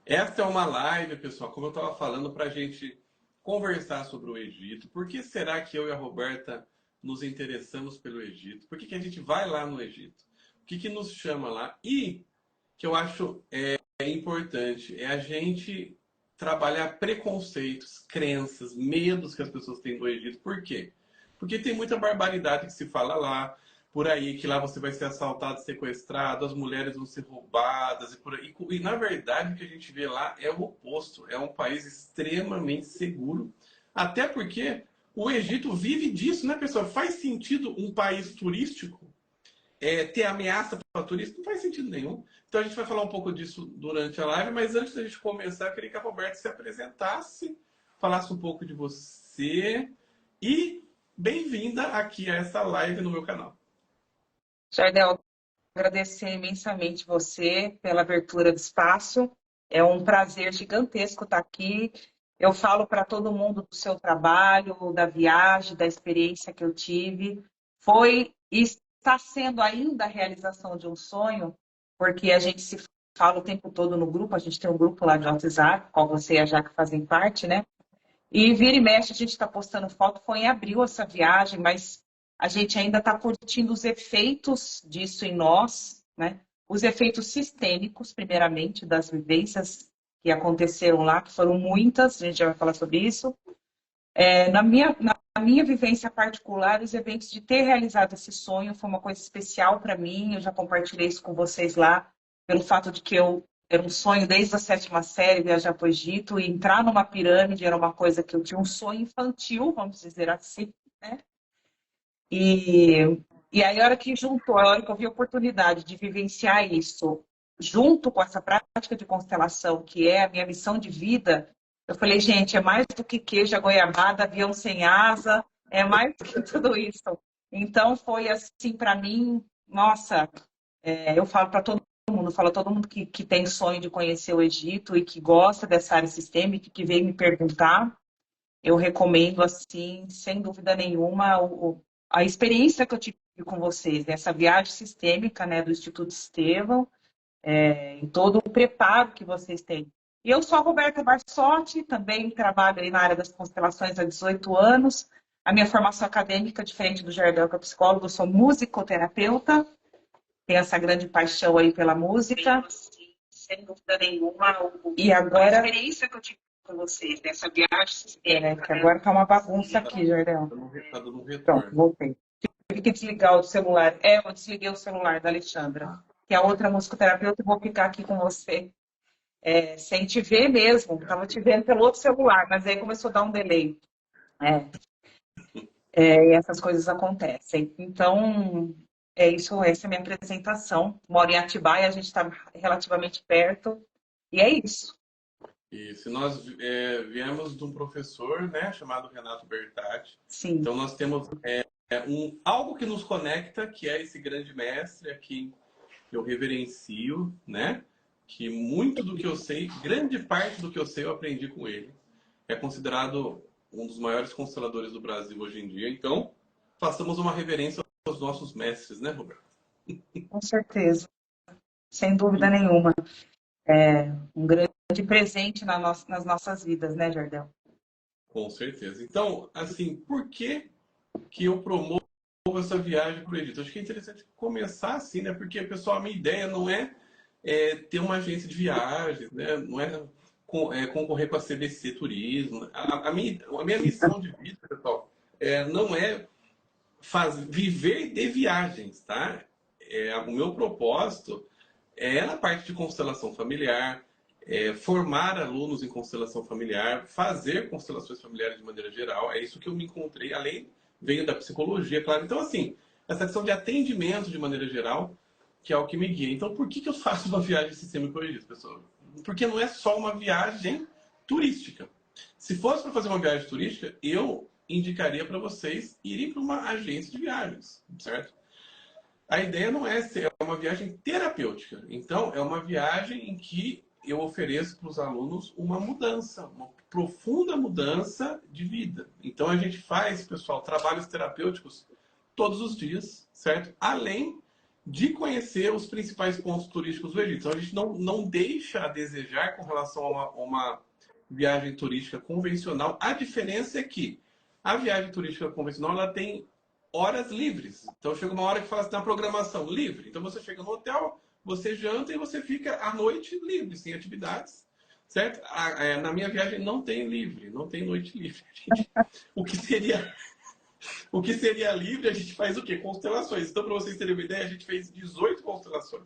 Esta é uma live, pessoal, como eu estava falando, para a gente conversar sobre o Egito. Por que será que eu e a Roberta nos interessamos pelo Egito? Por que a gente vai lá no Egito? O que nos chama lá? E que eu acho importante é a gente trabalhar preconceitos, crenças, medos que as pessoas têm do Egito. Por quê? Porque tem muita barbaridade que se fala lá, por aí, que lá você vai ser assaltado, sequestrado, as mulheres vão ser roubadas e por aí. E na verdade o que a gente vê lá é o oposto. É um país extremamente seguro. Até porque o Egito vive disso, né, pessoal? Faz sentido um país turístico ter ameaça para turista? Não faz sentido nenhum. Então a gente vai falar um pouco disso durante a live, mas antes da gente começar, eu queria que a Roberta se apresentasse, falasse um pouco de você e bem-vinda aqui a essa live no meu canal. Jardel, agradecer imensamente você pela abertura do espaço. É um prazer gigantesco estar aqui. Eu falo para todo mundo do seu trabalho, da viagem, da experiência que eu tive. Foi e está sendo ainda a realização de um sonho, porque a gente se fala o tempo todo no grupo, a gente tem um grupo lá de WhatsApp, qual você e a Jaque fazem parte, né? E vira e mexe, a gente está postando foto, foi em abril essa viagem, mas a gente ainda está curtindo os efeitos disso em nós, né? Os efeitos sistêmicos, primeiramente, das vivências que aconteceram lá, que foram muitas, a gente já vai falar sobre isso. Na minha vivência particular, os eventos de ter realizado esse sonho foi uma coisa especial para mim, eu já compartilhei isso com vocês lá, pelo fato de que eu era um sonho desde a 7ª série viajar para o Egito, e entrar numa pirâmide era uma coisa que eu tinha um sonho infantil, vamos dizer assim, né? E aí, a hora que juntou, a hora que eu vi a oportunidade de vivenciar isso, junto com essa prática de constelação, que é a minha missão de vida, eu falei, gente, é mais do que queijo, goiabada, avião sem asa, é mais do que tudo isso. Então, foi assim, para mim, nossa, eu falo para todo mundo, falo a todo mundo que tem sonho de conhecer o Egito e que gosta dessa área sistêmica, que veio me perguntar, eu recomendo, assim, sem dúvida nenhuma, a experiência que eu tive com vocês, nessa viagem sistêmica, né, do Instituto Estevão, em todo o preparo que vocês têm. E eu sou a Roberta Barsotti, também trabalho aí na área das constelações há 18 anos. A minha formação acadêmica, diferente do Jardel, que é psicólogo, eu sou musicoterapeuta, tenho essa grande paixão aí pela música. Sem dúvida nenhuma. E agora, a experiência que eu tive com vocês nessa viagem sistêmica. Que agora tá uma bagunça aqui, Jardel. Tá dando um Pronto, retorno. voltei. Tive que desligar o celular. Eu desliguei o celular da Alexandra, que é a outra musicoterapeuta, e vou ficar aqui com você. Sem te ver mesmo. Estava te vendo pelo outro celular, mas aí começou a dar um delay. E essas coisas acontecem. Então, é isso, essa é a minha apresentação. Moro em Atibaia, a gente está relativamente perto. E é isso. E se nós viemos de um professor, né, chamado Renato Bertatti, Sim. então nós temos algo que nos conecta, que é esse grande mestre aqui que eu reverencio, né? Que muito do que eu sei, grande parte do que eu sei, eu aprendi com ele. É considerado um dos maiores consteladores do Brasil hoje em dia. Então, façamos uma reverência aos nossos mestres, né, Roberto? Com certeza. Sem dúvida nenhuma. Um grande presente nas nossas vidas, né, Jardel? Com certeza. Então, assim, por que eu promovo essa viagem para o Egito? Acho que é interessante começar assim, né? Porque, pessoal, a minha ideia não é ter uma agência de viagens, né? Não é concorrer com a CBC Turismo. A minha missão de vida, pessoal, não é viver de viagens, tá? O meu propósito na parte de constelação familiar, formar alunos em constelação familiar, fazer constelações familiares de maneira geral. É isso que eu me encontrei, além veio da psicologia, claro. Então, assim, essa questão de atendimento de maneira geral, que é o que me guia. Então, por que eu faço uma viagem sistêmica hoje, pessoal? Porque não é só uma viagem turística. Se fosse para fazer uma viagem turística, eu indicaria para vocês irem para uma agência de viagens, certo? A ideia não é ser uma viagem terapêutica. Então, é uma viagem em que eu ofereço para os alunos uma mudança, uma profunda mudança de vida. Então, a gente faz, pessoal, trabalhos terapêuticos todos os dias, certo? Além de conhecer os principais pontos turísticos do Egito. Então, a gente não deixa a desejar com relação a uma viagem turística convencional. A diferença é que a viagem turística convencional ela tem horas livres. Então, chega uma hora que fala assim, na programação livre. Então, você chega no hotel, você janta e você fica à noite livre, sem atividades. Certo? Na minha viagem não tem livre, não tem noite livre. O que seria o que seria livre, a gente faz o quê? Constelações. Então, para vocês terem uma ideia, a gente fez 18 constelações.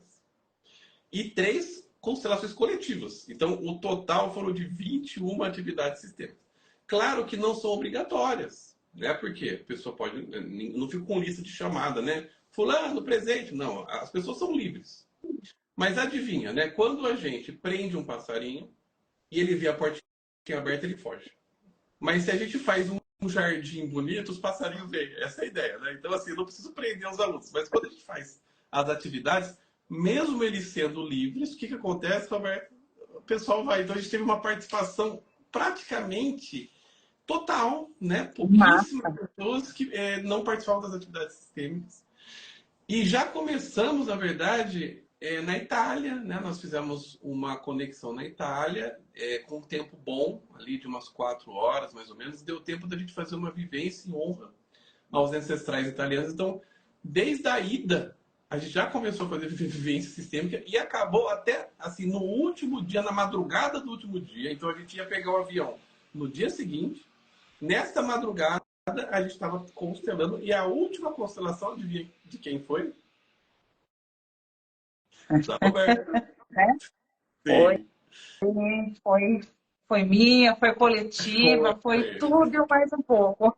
E 3 constelações coletivas. Então, o total foram de 21 atividades sistêmicas. Claro que não são obrigatórias, né? Porque a pessoa pode... Não fica com lista de chamada, né? Fulano, presente. Não, as pessoas são livres. Mas adivinha, né? Quando a gente prende um passarinho e ele vê a portinha aberta, ele foge. Mas se a gente faz um jardim bonito, os passarinhos vêm. Essa é a ideia, né? Então, assim, eu não preciso prender os alunos. Mas quando a gente faz as atividades, mesmo eles sendo livres, o que acontece, Roberto? O pessoal vai. Então, a gente teve uma participação praticamente total, né? Pouquíssimas pessoas que não participavam das atividades sistêmicas. E já começamos, na verdade, na Itália, né? Nós fizemos uma conexão na Itália, com um tempo bom, ali de umas 4 horas, mais ou menos. Deu tempo da gente fazer uma vivência em honra aos ancestrais italianos. Então, desde a ida, a gente já começou a fazer vivência sistêmica e acabou até, assim, no último dia, na madrugada do último dia. Então, a gente ia pegar o avião no dia seguinte. Nesta madrugada, a gente estava constelando. E a última constelação, de quem foi? Da Roberta. Foi, foi minha, foi coletiva, foi tudo e mais um pouco.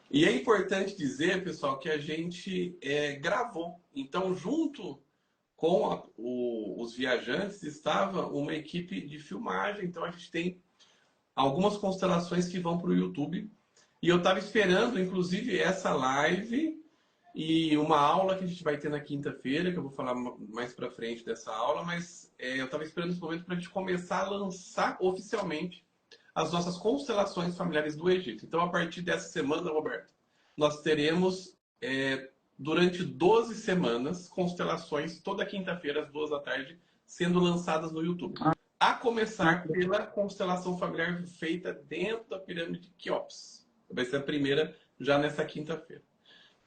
E é importante dizer, pessoal, que a gente gravou. Então, junto com os viajantes, estava uma equipe de filmagem. Então, a gente tem algumas constelações que vão para o YouTube. E eu estava esperando, inclusive, essa live e uma aula que a gente vai ter na quinta-feira, que eu vou falar mais para frente dessa aula, mas eu estava esperando esse momento para a gente começar a lançar oficialmente as nossas constelações familiares do Egito. Então, a partir dessa semana, Roberto, nós teremos, durante 12 semanas, constelações, toda quinta-feira, às 2 da tarde, sendo lançadas no YouTube. A começar pela constelação familiar feita dentro da pirâmide de Quéops. Vai ser a primeira já nessa quinta-feira.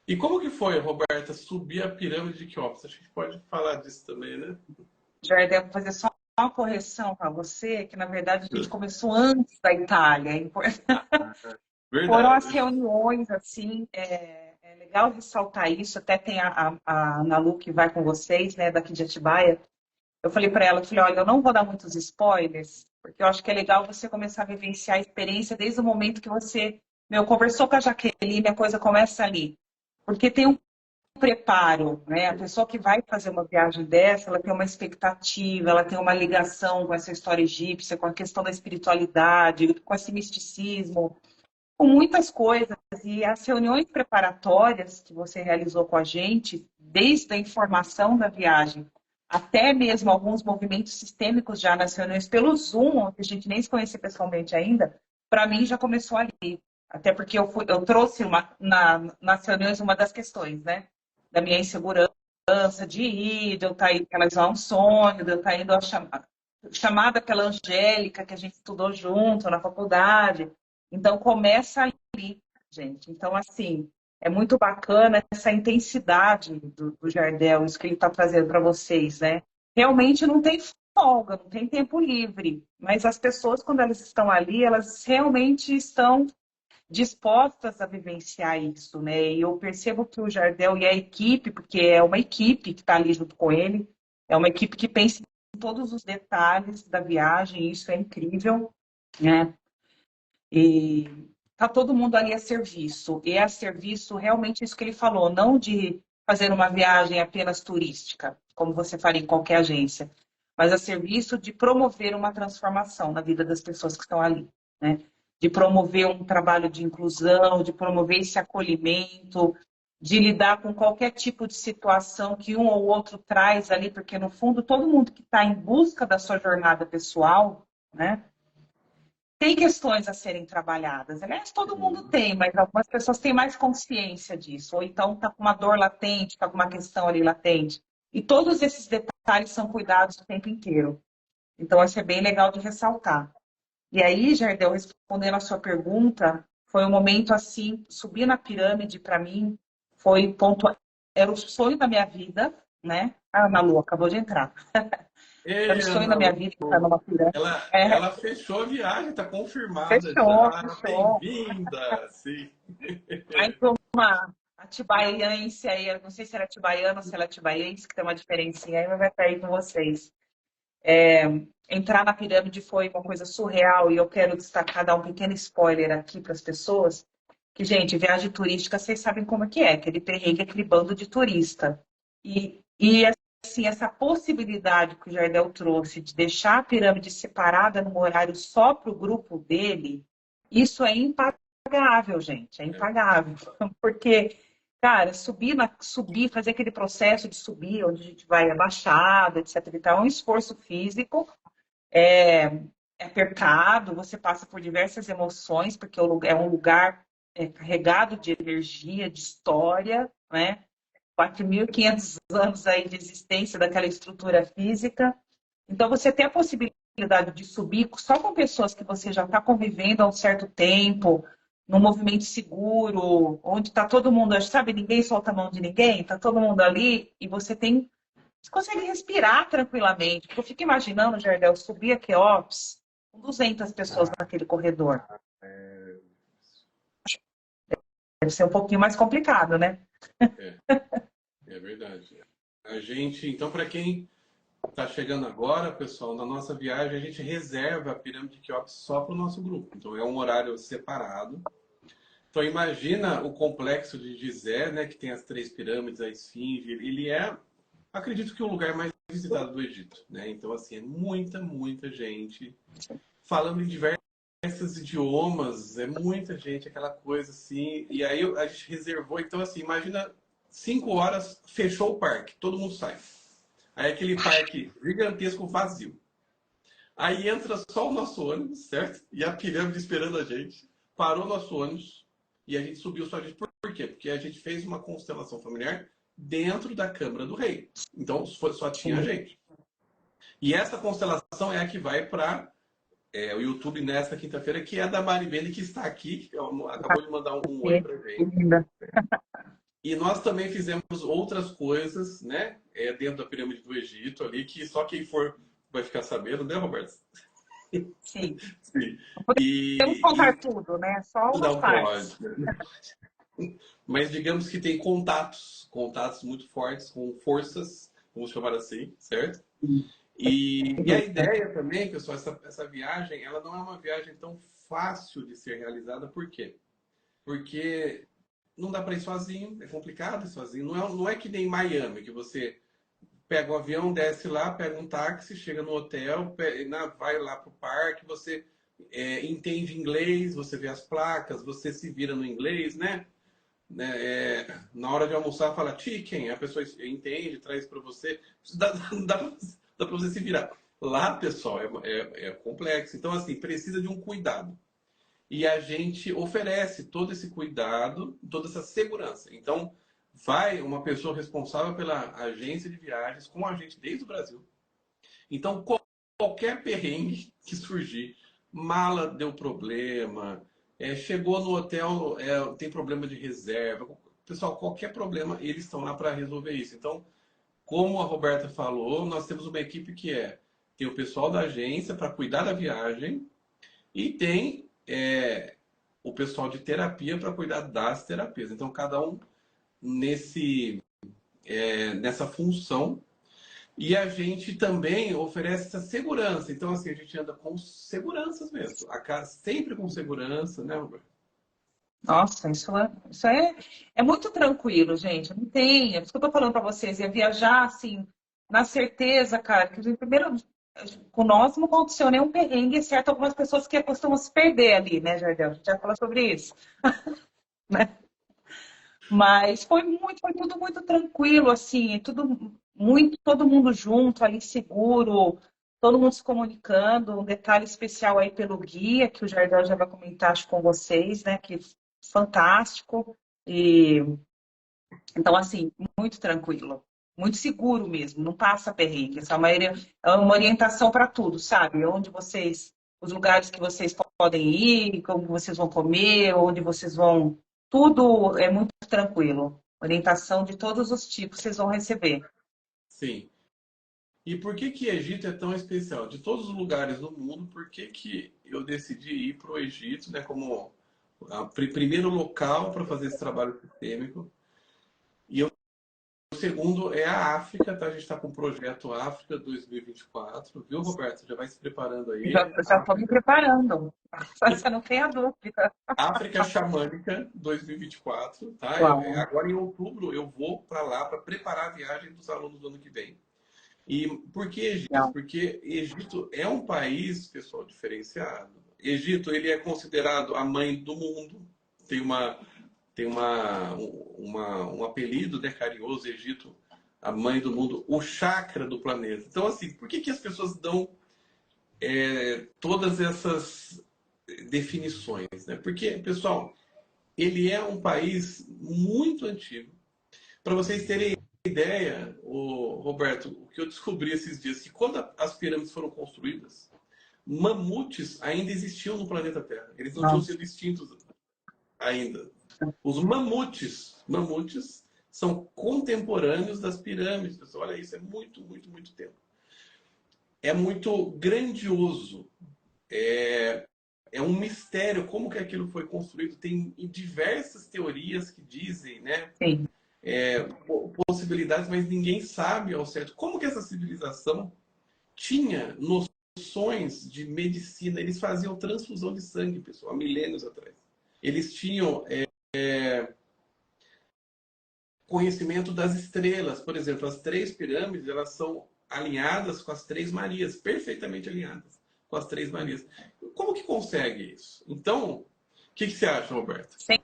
E como que foi, Roberta, subir a pirâmide de Quéops? Acho que a gente pode falar disso também, né? Jardel, vou fazer só uma correção para você, que na verdade a gente começou antes da Itália. Verdade. Foram as reuniões, assim, é legal ressaltar isso, até tem a Ana Lu que vai com vocês, né, daqui de Atibaia. Eu falei para ela, olha, eu não vou dar muitos spoilers, porque eu acho que é legal você começar a vivenciar a experiência desde o momento que você, conversou com a Jaqueline, a coisa começa ali. Porque tem um preparo, né? A pessoa que vai fazer uma viagem dessa, ela tem uma expectativa, ela tem uma ligação com essa história egípcia, com a questão da espiritualidade, com esse misticismo, com muitas coisas. E as reuniões preparatórias que você realizou com a gente, desde a informação da viagem, até mesmo alguns movimentos sistêmicos já nas reuniões pelo Zoom, que a gente nem se conhecia pessoalmente ainda, para mim já começou ali. Até porque eu trouxe nas reuniões uma das questões, né? Da minha insegurança de ir, de eu estar indo realizar um sonho, de eu estar indo chamada pela Angélica, que a gente estudou junto na faculdade. Então, começa ali, gente. Então, assim, é muito bacana essa intensidade do Jardel, isso que ele está trazendo para vocês, né? Realmente não tem folga, não tem tempo livre, mas as pessoas, quando elas estão ali, elas realmente estão dispostas a vivenciar isso, né? E eu percebo que o Jardel e a equipe, porque é uma equipe que está ali junto com ele, é uma equipe que pensa em todos os detalhes da viagem, isso é incrível, né? E tá todo mundo ali a serviço. E é a serviço realmente isso que ele falou, não de fazer uma viagem apenas turística, como você faria em qualquer agência, mas a serviço de promover uma transformação na vida das pessoas que estão ali, né? De promover um trabalho de inclusão, de promover esse acolhimento, de lidar com qualquer tipo de situação que um ou outro traz ali, porque no fundo todo mundo que está em busca da sua jornada pessoal, né? tem questões a serem trabalhadas. Aliás, todo mundo tem, mas algumas pessoas têm mais consciência disso. Ou então está com uma dor latente, está com uma questão ali latente. E todos esses detalhes são cuidados o tempo inteiro. Então, isso é bem legal de ressaltar. E aí, Jardel, respondendo a sua pergunta, foi um momento assim, subir na pirâmide para mim foi ponto, era o sonho da minha vida, né? A Ana Lu acabou de entrar. Era Ei, o sonho da Ana minha vida estar Lu, numa pirâmide. ela fechou a viagem, está confirmada Fechou, já. fechou. Bem-vinda, sim. Aí para uma atibaiense aí, eu não sei se era atibaiana ou se era atibaiense, que tem uma diferencinha aí, mas vai cair com vocês. Entrar na pirâmide foi uma coisa surreal e eu quero destacar, dar um pequeno spoiler aqui para as pessoas, que, gente, viagem turística, vocês sabem como é que é, aquele perrengue, aquele bando de turista. E assim, essa possibilidade que o Jardel trouxe de deixar a pirâmide separada num horário só para o grupo dele, isso é impagável, gente, é impagável. Porque, cara, subir, fazer aquele processo de subir, onde a gente vai abaixado, etc. e tal, é um esforço físico, é apertado, você passa por diversas emoções, porque é um lugar carregado de energia, de história, né? 4.500 anos aí de existência daquela estrutura física. Então, você tem a possibilidade de subir só com pessoas que você já está convivendo há um certo tempo, num movimento seguro, onde está todo mundo, sabe, ninguém solta a mão de ninguém, está todo mundo ali, e você consegue respirar tranquilamente. Porque eu fico imaginando, Jardel, subir a Queops com 200 pessoas naquele corredor. Deve ser um pouquinho mais complicado, né? É, é verdade. A gente, então, para quem está chegando agora, pessoal, na nossa viagem, a gente reserva a pirâmide de Quéops só para o nosso grupo. Então, é um horário separado. Então, imagina o complexo de Gizé, né, que tem as três pirâmides, a Esfinge. Ele é, acredito que o lugar mais visitado do Egito, né? Então, assim, é muita, muita gente falando em diversos idiomas, é muita gente, aquela coisa assim. E aí a gente reservou, então, assim, imagina 5 horas, fechou o parque, todo mundo sai. Aí aquele parque gigantesco vazio. Aí entra só o nosso ônibus, certo? E a pirâmide esperando a gente. Parou o nosso ônibus e a gente subiu só a gente. Por quê? Porque a gente fez uma constelação familiar dentro da Câmara do Rei. Então só tinha a gente. E essa constelação é a que vai para o YouTube nesta quinta-feira, que é da Maribene, que está aqui, que acabou de mandar um oi pra gente. E nós também fizemos outras coisas, né? Dentro da pirâmide do Egito ali, que só quem for vai ficar sabendo, né, Roberto? Sim. Sim. Não podemos contar tudo, né? Só umas Não partes. pode. Mas digamos que tem contatos muito fortes com forças, vamos chamar assim, certo? E a ideia também, pessoal, essa viagem, ela não é uma viagem tão fácil de ser realizada, por quê? Porque não dá para ir sozinho, é complicado ir sozinho. Não é que nem Miami, que você pega o avião, desce lá, pega um táxi, chega no hotel, vai lá pro parque, você entende inglês, você vê as placas, você se vira no inglês, né? Na hora de almoçar, fala chicken, a pessoa entende, traz para você. Dá para você se virar. Lá, pessoal, é complexo. Então, assim, precisa de um cuidado. E a gente oferece todo esse cuidado, toda essa segurança. Então, vai uma pessoa responsável pela agência de viagens com a gente desde o Brasil. Então, qualquer perrengue que surgir, mala deu problema, chegou no hotel, tem problema de reserva. Pessoal, qualquer problema, eles estão lá para resolver isso. Então, como a Roberta falou, nós temos uma equipe que tem o pessoal da agência para cuidar da viagem e tem o pessoal de terapia para cuidar das terapias. Então, cada um nessa função. E a gente também oferece essa segurança. Então, assim, a gente anda com seguranças mesmo. A casa sempre com segurança, né, Roberto? Nossa, isso é muito tranquilo, gente. Não tem. É isso que eu tô falando para vocês. Ia viajar, assim, na certeza, cara, que primeiro, com nós não aconteceu nenhum perrengue, exceto algumas pessoas que costumam se perder ali, né, Jardel? A gente já falou sobre isso. Né? Mas foi tudo muito tranquilo, assim, tudo muito, todo mundo junto ali, seguro. todo mundo se comunicando. Um detalhe especial aí pelo guia, que o Jardel já vai comentar acho, com vocês, né? Que fantástico. E então, assim, muito tranquilo, muito seguro mesmo, não passa perrengue. Essa é uma orientação para tudo, sabe? Onde vocês, os lugares que vocês podem ir, como vocês vão comer, onde vocês vão, tudo é muito tranquilo. Orientação de todos os tipos vocês vão receber. Sim. E por que que Egito é tão especial? De todos os lugares do mundo, por que que eu decidi ir para o Egito, né, como o primeiro local para fazer esse trabalho sistêmico? E o segundo é a África, tá? A gente está com o projeto África 2024, viu, Roberto? Já vai se preparando aí. Já estou me preparando, você não tenha dúvida. África Xamânica 2024, tá? Uau. Agora em outubro eu vou para lá para preparar a viagem dos alunos do ano que vem. E por que Egito? Legal. Porque Egito é um país, pessoal, diferenciado. Egito, ele é considerado a mãe do mundo. Tem um apelido, né, carinhoso, Egito, a mãe do mundo, o chakra do planeta. Então, assim, por que que as pessoas dão todas essas definições, né? Porque, pessoal, ele é um país muito antigo. Para vocês terem ideia, Roberto, o que eu descobri esses dias, que quando as pirâmides foram construídas, mamutes ainda existiam no planeta Terra. Eles não tinham Nossa. sido extintos ainda. Os mamutes são contemporâneos das pirâmides. Olha isso, é muito, muito, muito tempo. É muito grandioso. É um mistério como que aquilo foi construído. Tem diversas teorias que dizem, né? Sim. Possibilidades, mas ninguém sabe ao certo como que essa civilização tinha noções de medicina. Eles faziam transfusão de sangue, pessoal, há milênios atrás. Eles tinham conhecimento das estrelas. Por exemplo, as três pirâmides, elas são alinhadas com as três Marias, perfeitamente alinhadas com as três Marias. Como que consegue isso? Então, o que você acha, Roberto? Sem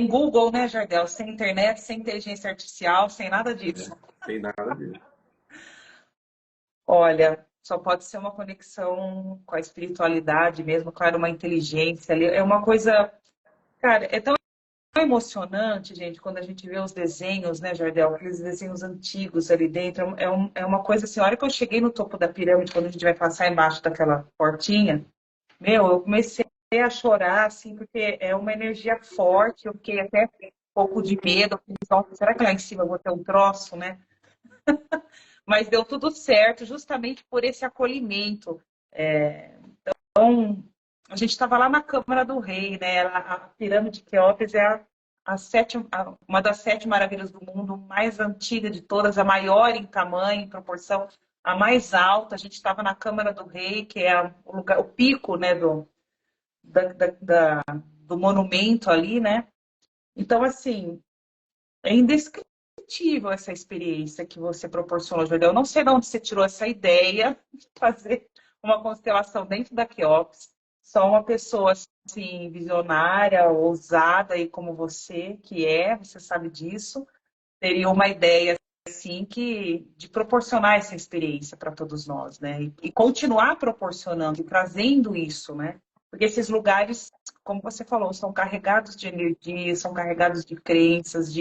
Google, né, Jardel? Sem internet, sem inteligência artificial, sem nada disso. Sem nada disso. Olha, só pode ser uma conexão com a espiritualidade mesmo, claro, uma inteligência ali. É uma coisa, cara, é tão emocionante, gente, quando a gente vê os desenhos, né, Jardel? Aqueles desenhos antigos ali dentro. É uma coisa assim, a hora que eu cheguei no topo da pirâmide, quando a gente vai passar embaixo daquela portinha, meu, eu comecei a chorar, assim, porque é uma energia forte. Eu fiquei até um pouco de medo. Então, será que lá em cima eu vou ter um troço, né? Mas deu tudo certo, justamente por esse acolhimento. Então, a gente estava lá na Câmara do Rei, né? A pirâmide de Quéops é uma das 7 maravilhas do mundo, mais antiga de todas, a maior em tamanho, em proporção, a mais alta. A gente estava na Câmara do Rei, que é o lugar, o pico, né, do monumento ali, né? Então, assim, é indescritível essa experiência que você proporcionou, Jordão. Eu não sei de onde você tirou essa ideia de fazer uma constelação dentro da Quéops. Só uma pessoa assim, visionária, ousada e como você sabe disso, teria uma ideia assim de proporcionar essa experiência para todos nós, né? E continuar proporcionando e trazendo isso, né? Porque esses lugares, como você falou, são carregados de energia, são carregados de crenças,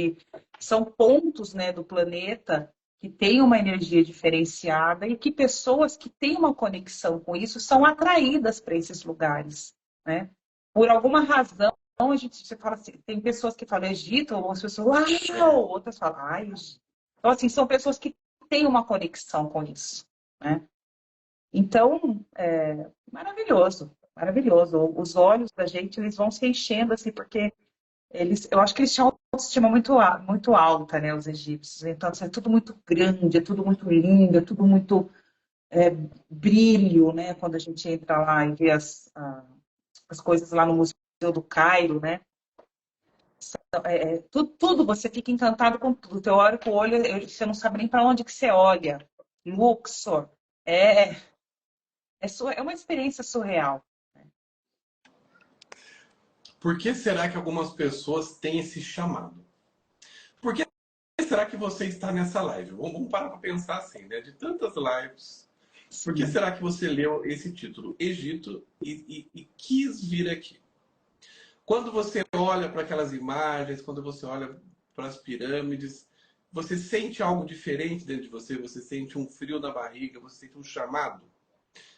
são pontos, né, do planeta que têm uma energia diferenciada e que pessoas que têm uma conexão com isso são atraídas para esses lugares, né? Por alguma razão, você fala assim, tem pessoas que falam Egito, ou as pessoas, uau! Outras falam, ai, Egito. Então, assim, são pessoas que têm uma conexão com isso, né? Então, maravilhoso, maravilhoso. Os olhos da gente, eles vão se enchendo, assim, porque eu acho que eles tinham uma autoestima muito alta, né, os egípcios. Então, assim, é tudo muito grande, é tudo muito lindo, é tudo muito brilho, né? Quando a gente entra lá e vê as coisas lá no Museu do Cairo, né? Tudo, você fica encantado com tudo. Teu olho com o olho, você não sabe nem para onde que você olha. Luxor. É uma experiência surreal. Por que será que algumas pessoas têm esse chamado? Por que será que você está nessa live? Vamos parar para pensar assim, né? De tantas lives, Por que será que você leu esse título, Egito, e quis vir aqui? Quando você olha para aquelas imagens, quando você olha para as pirâmides, você sente algo diferente dentro de você? Você sente um frio na barriga? Você sente um chamado?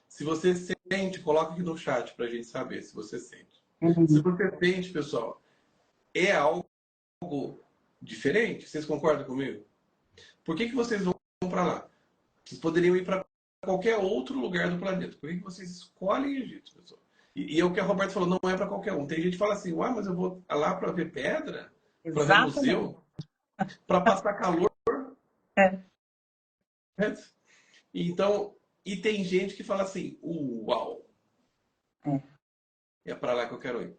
Se você sente, coloca aqui no chat para a gente saber se você sente. Se você sente, pessoal, é algo diferente? Vocês concordam comigo? Por que vocês vão para lá? Vocês poderiam ir para qualquer outro lugar do planeta. Por que vocês escolhem Egito, pessoal? E é o que a Roberta falou, não é para qualquer um. Tem gente que fala assim, uai, mas eu vou lá para ver pedra? Para ver museu? Para passar calor? É. Então, e tem gente que fala assim, uau, é para lá que eu quero ir.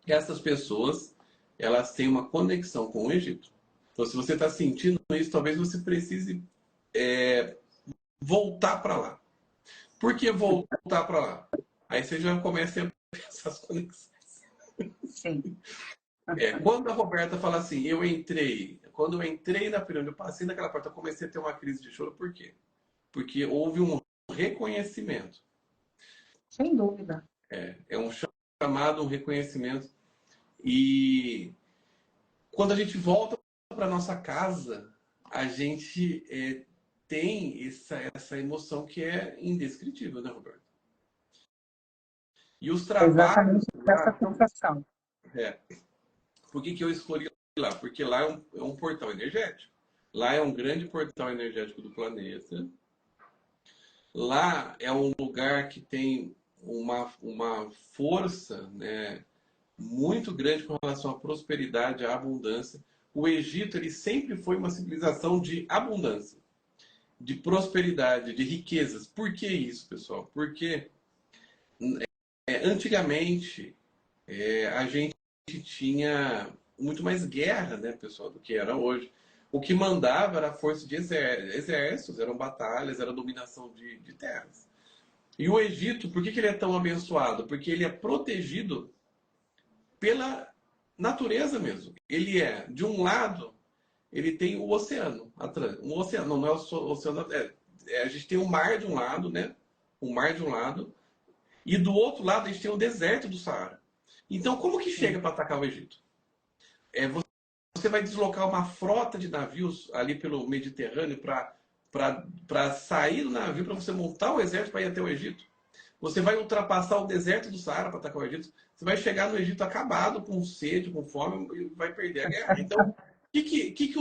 Essas pessoas, elas têm uma conexão com o Egito. Então, se você está sentindo isso, talvez você precise voltar para lá. Por que voltar para lá? Aí você já começa a ter essas conexões. Sim. Quando a Roberta fala assim, quando eu entrei na pirâmide, eu passei naquela porta, eu comecei a ter uma crise de choro. Por quê? Porque houve um reconhecimento. Sem dúvida. É um chamado, um reconhecimento. E quando a gente volta para nossa casa, a gente tem essa emoção que é indescritível, né, Roberto? E os trabalhos... Exatamente essa sensação. Por que eu escolhi lá? Porque lá é um portal energético. Lá é um grande portal energético do planeta. Lá é um lugar que tem uma força, né, muito grande com relação à prosperidade, à abundância. O Egito, ele sempre foi uma civilização de abundância, de prosperidade, de riquezas. Por que isso, pessoal? Porque antigamente a gente tinha muito mais guerra, né, pessoal, do que era hoje. O que mandava era a força de exércitos, eram batalhas, era dominação de terras. E o Egito, por que ele é tão abençoado? Porque ele é protegido pela natureza mesmo. Ele de um lado, ele tem o oceano. Um oceano, não é o oceano. A gente tem o mar de um lado, né? O mar de um lado. E do outro lado, a gente tem o deserto do Saara. Então, como que chega para atacar o Egito? Você vai deslocar uma frota de navios ali pelo Mediterrâneo para sair do navio, para você montar o exército para ir até o Egito. Você vai ultrapassar o deserto do Saara para atacar o Egito. Você vai chegar no Egito acabado, com sede, com fome, e vai perder a guerra. Então, o que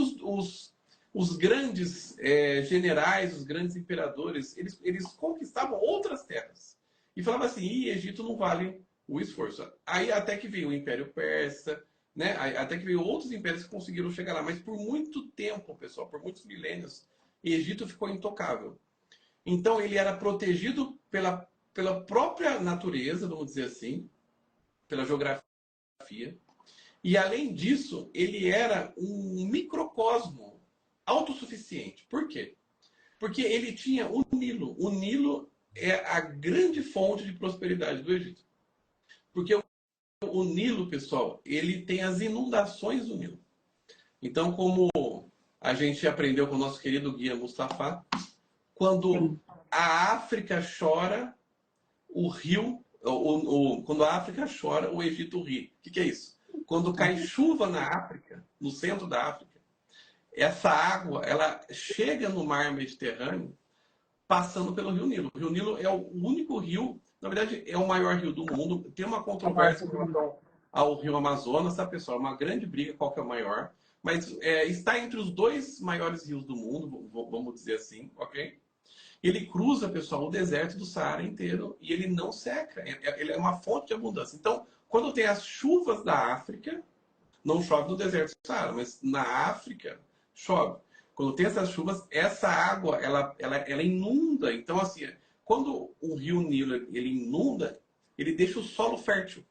os grandes generais, os grandes imperadores, eles conquistavam outras terras. E falavam assim, Egito não vale o esforço. Aí até que veio o Império Persa, né? Até que veio outros impérios que conseguiram chegar lá. Mas por muito tempo, pessoal, por muitos milênios, Egito ficou intocável. Então ele era protegido pela própria natureza, vamos dizer assim, pela geografia. E além disso, ele era um microcosmo autossuficiente. Por quê? Porque ele tinha o Nilo. O Nilo é a grande fonte de prosperidade do Egito. Porque o Nilo, pessoal, ele tem as inundações do Nilo. Então, como a gente aprendeu com o nosso querido guia Mustafa, quando a África chora, o rio, quando a África chora, o Egito ri. O que é isso? Quando cai chuva na África, no centro da África, essa água, ela chega no mar Mediterrâneo, passando pelo Rio Nilo. O Rio Nilo é o único rio, na verdade, é o maior rio do mundo. Tem uma controvérsia com relação ao Rio Amazonas, tá, pessoal? É uma grande briga qual que é o maior. Mas está entre os dois maiores rios do mundo, vamos dizer assim, ok? Ele cruza, pessoal, o deserto do Saara inteiro e ele não seca. Ele é uma fonte de abundância. Então, quando tem as chuvas da África, não chove no deserto do Saara, mas na África chove. Quando tem essas chuvas, essa água, ela inunda. Então, assim, quando o rio Nilo ele inunda, ele deixa o solo fértil.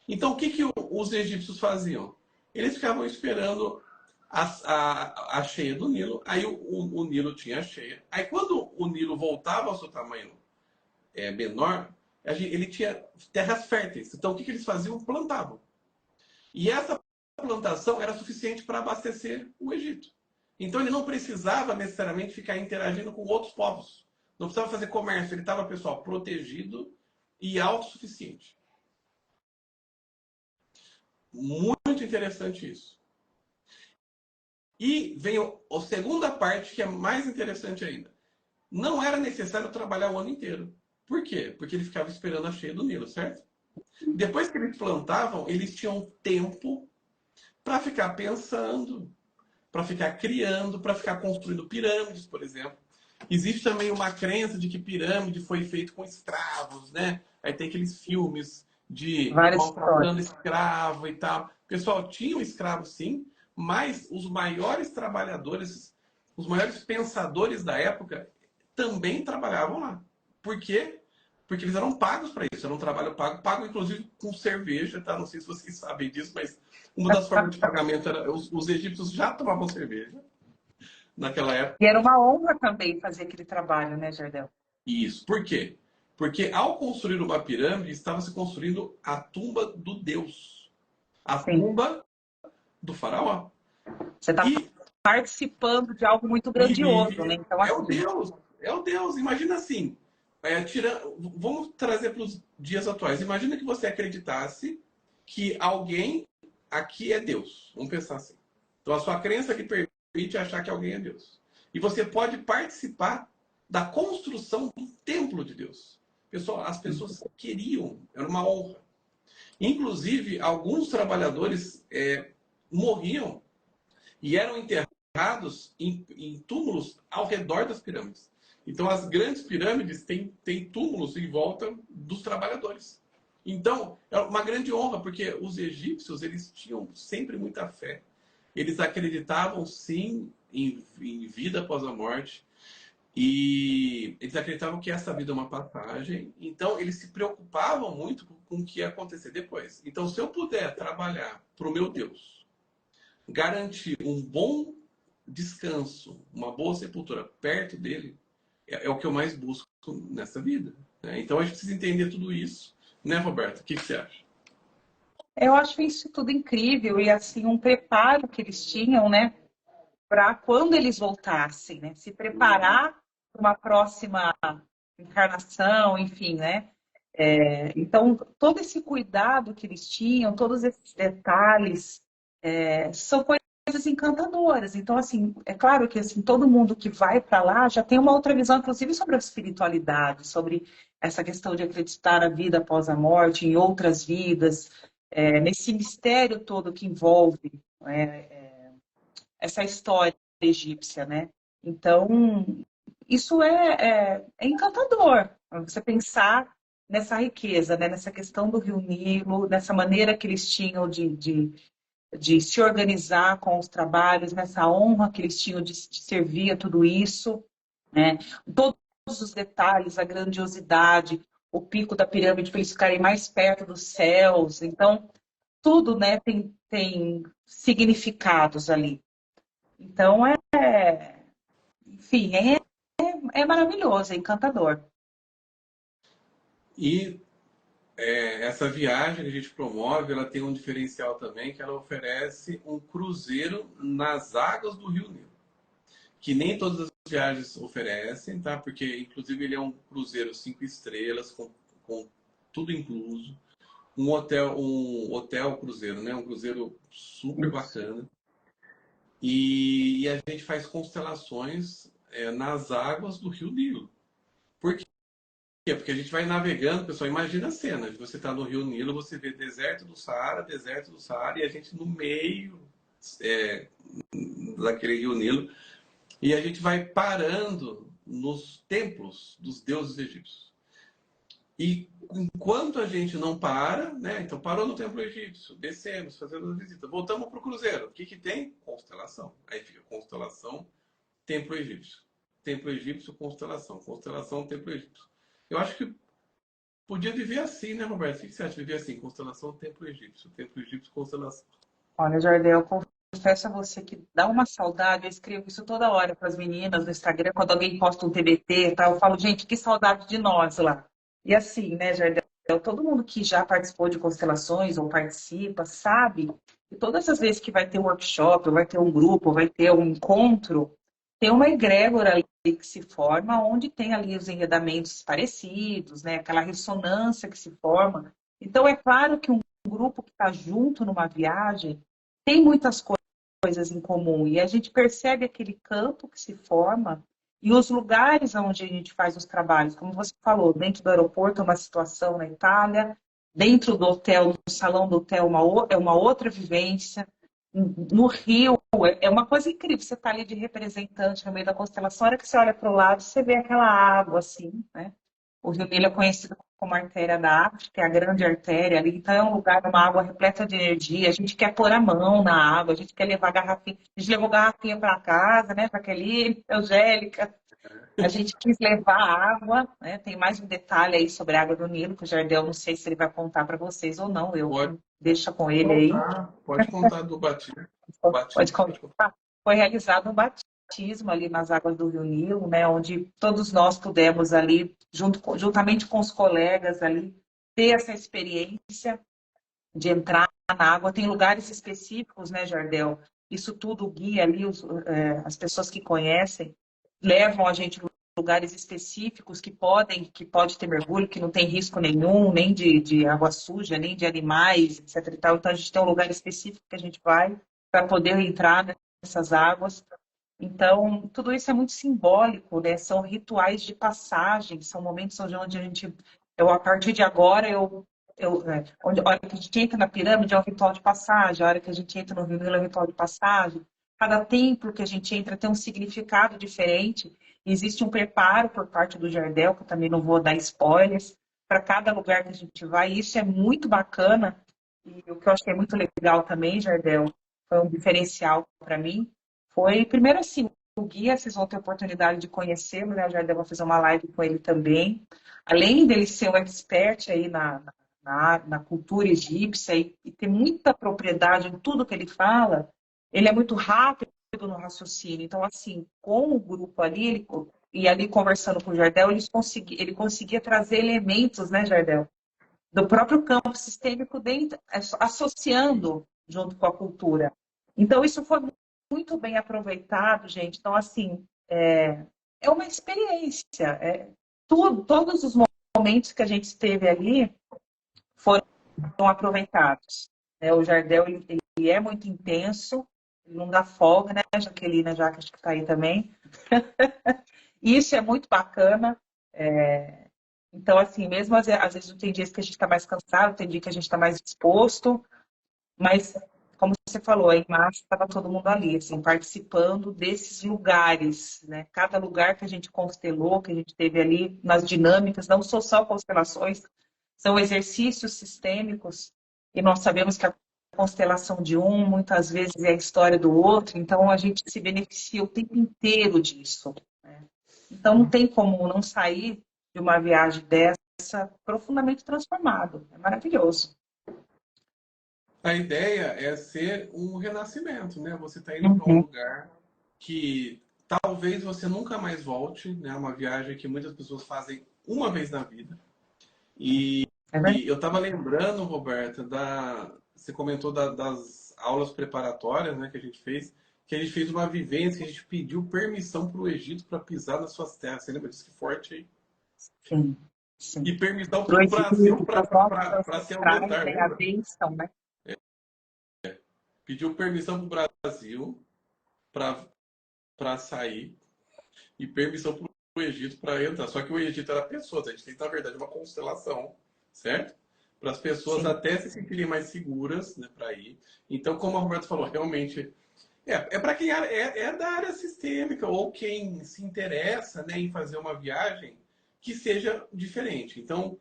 Então, o que os egípcios faziam? Eles ficavam esperando a cheia do Nilo, aí o Nilo tinha a cheia. Aí quando o Nilo voltava ao seu tamanho menor, ele tinha terras férteis. Então o que eles faziam? Plantavam. E essa plantação era suficiente para abastecer o Egito. Então ele não precisava necessariamente ficar interagindo com outros povos. Não precisava fazer comércio, ele estava, pessoal, protegido e autossuficiente. Muito interessante isso. E vem a segunda parte, que é mais interessante ainda. Não era necessário trabalhar o ano inteiro. Por quê? Porque ele ficava esperando a cheia do Nilo, certo? Depois que eles plantavam, eles tinham tempo para ficar pensando, para ficar criando, para ficar construindo pirâmides, por exemplo. Existe também uma crença de que pirâmide foi feito com escravos, né? Aí tem aqueles filmes de Várias maltratando histórias. escravo e tal. Pessoal, tinham escravos sim, mas os maiores trabalhadores, os maiores pensadores da época também trabalhavam lá. Por quê? Porque eles eram pagos para isso. Era um trabalho pago inclusive com cerveja, tá? Não sei se vocês sabem disso, mas uma das formas de pagamento era os egípcios já tomavam cerveja naquela época. E era uma honra também fazer aquele trabalho, né, Jardel? Isso. Por quê? Porque ao construir uma pirâmide, estava se construindo a tumba do Deus. A Sim. tumba do faraó. Você está E, participando de algo muito grandioso, né? Então, é o assim, Deus. É o Deus. Imagina assim. Vamos trazer para os dias atuais. Imagina que você acreditasse que alguém aqui é Deus. Vamos pensar assim. Então, a sua crença lhe permite achar que alguém é Deus. E você pode participar da construção do templo de Deus. Pessoal, as pessoas queriam, era uma honra. Inclusive, alguns trabalhadores morriam e eram enterrados em túmulos ao redor das pirâmides. Então, as grandes pirâmides têm túmulos em volta dos trabalhadores. Então, é uma grande honra, porque os egípcios eles tinham sempre muita fé. Eles acreditavam, sim, em vida após a morte. E eles acreditavam que essa vida é uma passagem. Então, eles se preocupavam muito com o que ia acontecer depois. Então, se eu puder trabalhar para o meu Deus, garantir um bom descanso, uma boa sepultura perto dele, é o que eu mais busco nessa vida. Né? Então, a gente precisa entender tudo isso. Né, Roberto? O que você acha? eu acho isso tudo incrível e, assim, um preparo que eles tinham, né? Para quando eles voltassem, né? Se preparar para uma próxima encarnação, enfim, né? Então, todo esse cuidado que eles tinham, todos esses detalhes, são coisas encantadoras. Então, assim, é claro que assim, todo mundo que vai para lá já tem uma outra visão, inclusive sobre a espiritualidade, sobre essa questão de acreditar na vida após a morte, em outras vidas, nesse mistério todo que envolve, essa história egípcia, né? Então, isso é encantador, você pensar nessa riqueza, né? Nessa questão do Rio Nilo, nessa maneira que eles tinham de se organizar com os trabalhos, nessa honra que eles tinham de servir a tudo isso, né? Todos os detalhes, a grandiosidade, o pico da pirâmide para eles ficarem mais perto dos céus. Então, tudo, né, tem significados ali. Então, enfim, é maravilhoso, é encantador. E essa viagem que a gente promove, ela tem um diferencial também, que ela oferece um cruzeiro nas águas do Rio Nilo. Que nem todas as viagens oferecem, tá? Porque, inclusive, ele é um cruzeiro 5 estrelas, com tudo incluso. Um hotel cruzeiro, né? Um cruzeiro super bacana. E a gente faz constelações nas águas do Rio Nilo. Por quê? Porque a gente vai navegando, pessoal, imagina a cena. Você está no Rio Nilo, você vê deserto do Saara, e a gente no meio é, daquele Rio Nilo. E a gente vai parando nos templos dos deuses egípcios. E enquanto a gente não para, né? Então parou no templo egípcio, descemos, fazendo a visita, voltamos para o cruzeiro. O que que tem? Constelação. Aí fica constelação, templo egípcio. Templo egípcio, constelação. Constelação, templo egípcio. Eu acho que podia viver assim, né, Roberto? O que você acha? Viver assim, constelação, templo egípcio, constelação. Olha, Jardel, eu confesso a você que dá uma saudade. Eu escrevo isso toda hora para as meninas no Instagram, quando alguém posta um TBT, tá? Eu falo, gente, que saudade de nós lá. E assim, né, Jardel, todo mundo que já participou de constelações ou participa, sabe que todas as vezes que vai ter um workshop, ou vai ter um grupo, ou vai ter um encontro, tem uma egrégora que se forma, onde tem ali os enredamentos parecidos, né? Aquela ressonância que se forma. Então, é claro que um grupo que está junto numa viagem tem muitas coisas em comum. E a gente percebe aquele campo que se forma e os lugares onde a gente faz os trabalhos. Como você falou, dentro do aeroporto é uma situação na Itália, dentro do hotel, no salão do hotel é uma outra vivência. No Rio, é uma coisa incrível. Você está ali de representante no meio da constelação, a hora que você olha para o lado, você vê aquela água assim, né? O Rio Nilo é conhecido como artéria da África, é a grande artéria ali. Então é um lugar, uma água repleta de energia. A gente quer pôr a mão na água, a gente quer levar garrafinha. A gente levou garrafinha para casa, né? Para aquele, Angélica. A gente quis levar água, né? Tem mais um detalhe aí sobre a água do Nilo, que o Jardel, não sei se ele vai contar para vocês ou não. Pode Deixa com ele aí. contar, pode contar do batismo. Pode Batismo, pode contar. contar. Foi realizado um batismo ali nas águas do Rio Nilo, né, onde todos nós pudemos ali, juntamente com os colegas ali, ter essa experiência de entrar na água. Tem lugares específicos, né, Jardel? Isso tudo guia ali, as pessoas que conhecem, levam a gente a lugares específicos que pode ter mergulho, que não tem risco nenhum, nem de água suja, nem de animais, etc. e tal. Então a gente tem um lugar específico que a gente vai para poder entrar nessas águas. Então, tudo isso é muito simbólico, né? São rituais de passagem, são momentos onde a gente, a partir de agora, a hora que a gente entra na pirâmide é um ritual de passagem, a hora que a gente entra no Rio Nilo é um ritual de passagem. Cada templo que a gente entra tem um significado diferente. Existe um preparo por parte do Jardel, que eu também não vou dar spoilers, para cada lugar que a gente vai. E isso é muito bacana. E o que eu achei muito legal também, Jardel, foi um diferencial para mim, foi, primeiro assim, o guia, vocês vão ter oportunidade de conhecê-lo, né? O Jardel vai fazer uma live com ele também. Além dele ser um expert aí na cultura egípcia e ter muita propriedade em tudo que ele fala, ele é muito rápido no raciocínio. Então, assim, com o grupo ali, e ali conversando com o Jardel, ele conseguia trazer elementos, né, Jardel, do próprio campo sistêmico dentro, associando junto com a cultura. Então, isso foi muito bem aproveitado, gente. Então, assim, é uma experiência. Todos os momentos que a gente esteve ali foram aproveitados. O Jardel, ele é muito intenso, ele não dá folga, né, Jaqueline, já que acho que está aí também. Isso é muito bacana. Então, assim, mesmo às vezes tem dias que a gente está mais cansado, tem dia que a gente está mais disposto, mas, como você falou, em março estava todo mundo ali, assim, participando desses lugares, né? Cada lugar que a gente constelou, que a gente teve ali nas dinâmicas, não são só constelações, são exercícios sistêmicos, e nós sabemos que a constelação de um, muitas vezes, é a história do outro, então a gente se beneficia o tempo inteiro disso, né? Então não tem como não sair de uma viagem dessa profundamente transformado. É maravilhoso. A ideia é ser um renascimento, né? Você está indo para um Uhum. lugar que talvez você nunca mais volte, né? Uma viagem que muitas pessoas fazem uma vez na vida. E, É verdade. e eu estava lembrando, Roberta, você comentou das aulas preparatórias, né, que a gente fez, que a gente fez uma vivência, que a gente pediu permissão para o Egito para pisar nas suas terras. Você lembra disso? Que forte aí? Sim, sim. E permissão para Para o o Brasil Egito, para os nossos para se ancestrais, ausentar, tem a lembra? bênção, né? Pediu permissão para o Brasil para sair e permissão para o Egito para entrar. Só que o Egito era pessoas, a gente tem, na verdade, uma constelação, certo? Para as pessoas Sim. até se sentirem mais seguras, né, para ir. Então, como a Roberta falou, realmente é para quem é da área sistêmica ou quem se interessa, né, em fazer uma viagem que seja diferente. Então,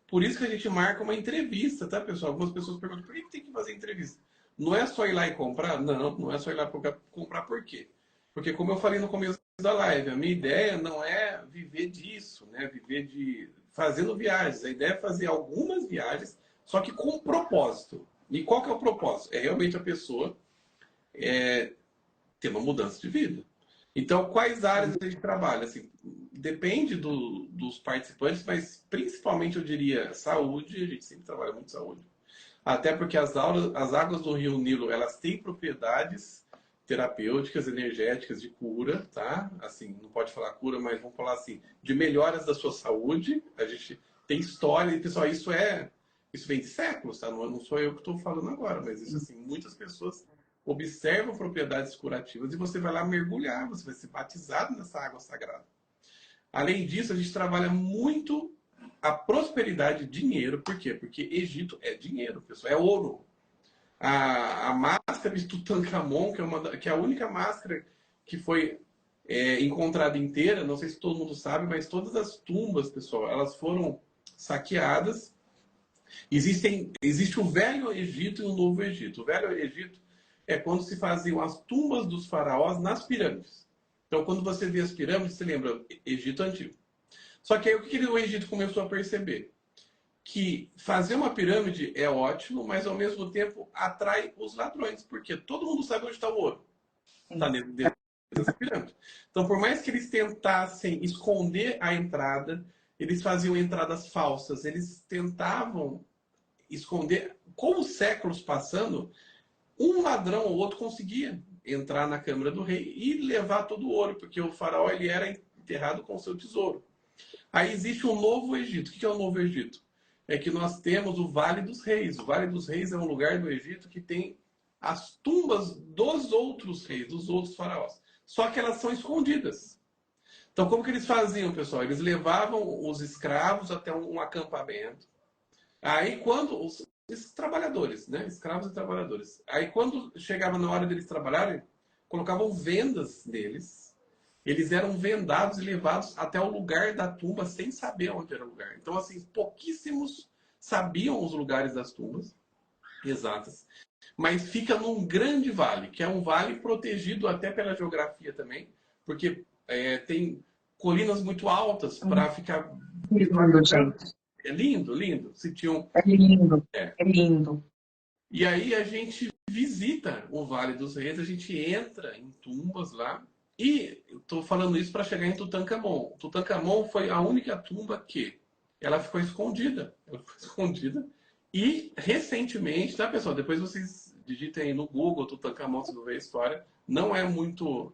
por isso que a gente marca uma entrevista, tá, pessoal? Algumas pessoas perguntam por que tem que fazer entrevista? Não é só ir lá e comprar? Não, não é só ir lá comprar por quê? Porque, como eu falei no começo da live, a minha ideia não é viver disso, né? Viver de fazendo viagens. A ideia é fazer algumas viagens, só que com propósito. E qual que é o propósito? É realmente a pessoa ter uma mudança de vida. Então, quais áreas a gente trabalha? Assim, depende dos participantes, mas principalmente eu diria saúde. A gente sempre trabalha muito saúde. Até porque as águas do Rio Nilo, elas têm propriedades terapêuticas, energéticas, de cura, tá? Assim, não pode falar cura, mas vamos falar assim, de melhoras da sua saúde. A gente tem história, e pessoal, isso vem de séculos, tá? Não sou eu que estou falando agora, mas isso assim, muitas pessoas observam propriedades curativas e você vai lá mergulhar, você vai ser batizado nessa água sagrada. Além disso, a gente trabalha muito a prosperidade, dinheiro. Por quê? Porque Egito é dinheiro, pessoal, é ouro. A máscara de Tutankhamon, que é a única máscara que foi encontrada inteira, não sei se todo mundo sabe, mas todas as tumbas, pessoal, elas foram saqueadas. Existe o Velho Egito e o Novo Egito. O Velho Egito é quando se faziam as tumbas dos faraós nas pirâmides. Então, quando você vê as pirâmides, você lembra Egito Antigo. Só que aí o que o Egito começou a perceber? Que fazer uma pirâmide é ótimo, mas ao mesmo tempo atrai os ladrões, porque todo mundo sabe onde está o ouro. Está dentro dessa pirâmide. Então, por mais que eles tentassem esconder a entrada, eles faziam entradas falsas, eles tentavam esconder. Com os séculos passando, um ladrão ou outro conseguia entrar na câmara do rei e levar todo o ouro, porque o faraó ele era enterrado com o seu tesouro. Aí existe um Novo Egito. O que é o Novo Egito? É que nós temos o Vale dos Reis. O Vale dos Reis é um lugar do Egito que tem as tumbas dos outros reis, dos outros faraós. Só que elas são escondidas. Então, como que eles faziam, pessoal? Eles levavam os escravos até um acampamento. Aí, quando... Os trabalhadores, né? Escravos e trabalhadores. Aí, quando chegava na hora deles trabalharem, colocavam vendas neles. Eles eram vendados e levados até o lugar da tumba sem saber onde era o lugar. Então, assim, pouquíssimos sabiam os lugares das tumbas exatas. Mas fica num grande vale, que é um vale protegido até pela geografia também, porque tem colinas muito altas para ficar... Lindo, gente. É lindo, lindo. Se tinham... É lindo, é lindo. E aí a gente visita o Vale dos Reis, a gente entra em tumbas lá. E estou falando isso para chegar em Tutankhamon. Tutankhamon foi a única tumba que ela ficou escondida. Ela ficou escondida. E recentemente, tá, pessoal? Depois vocês digitem aí no Google Tutankhamon, vocês vão ver a história. Não é muito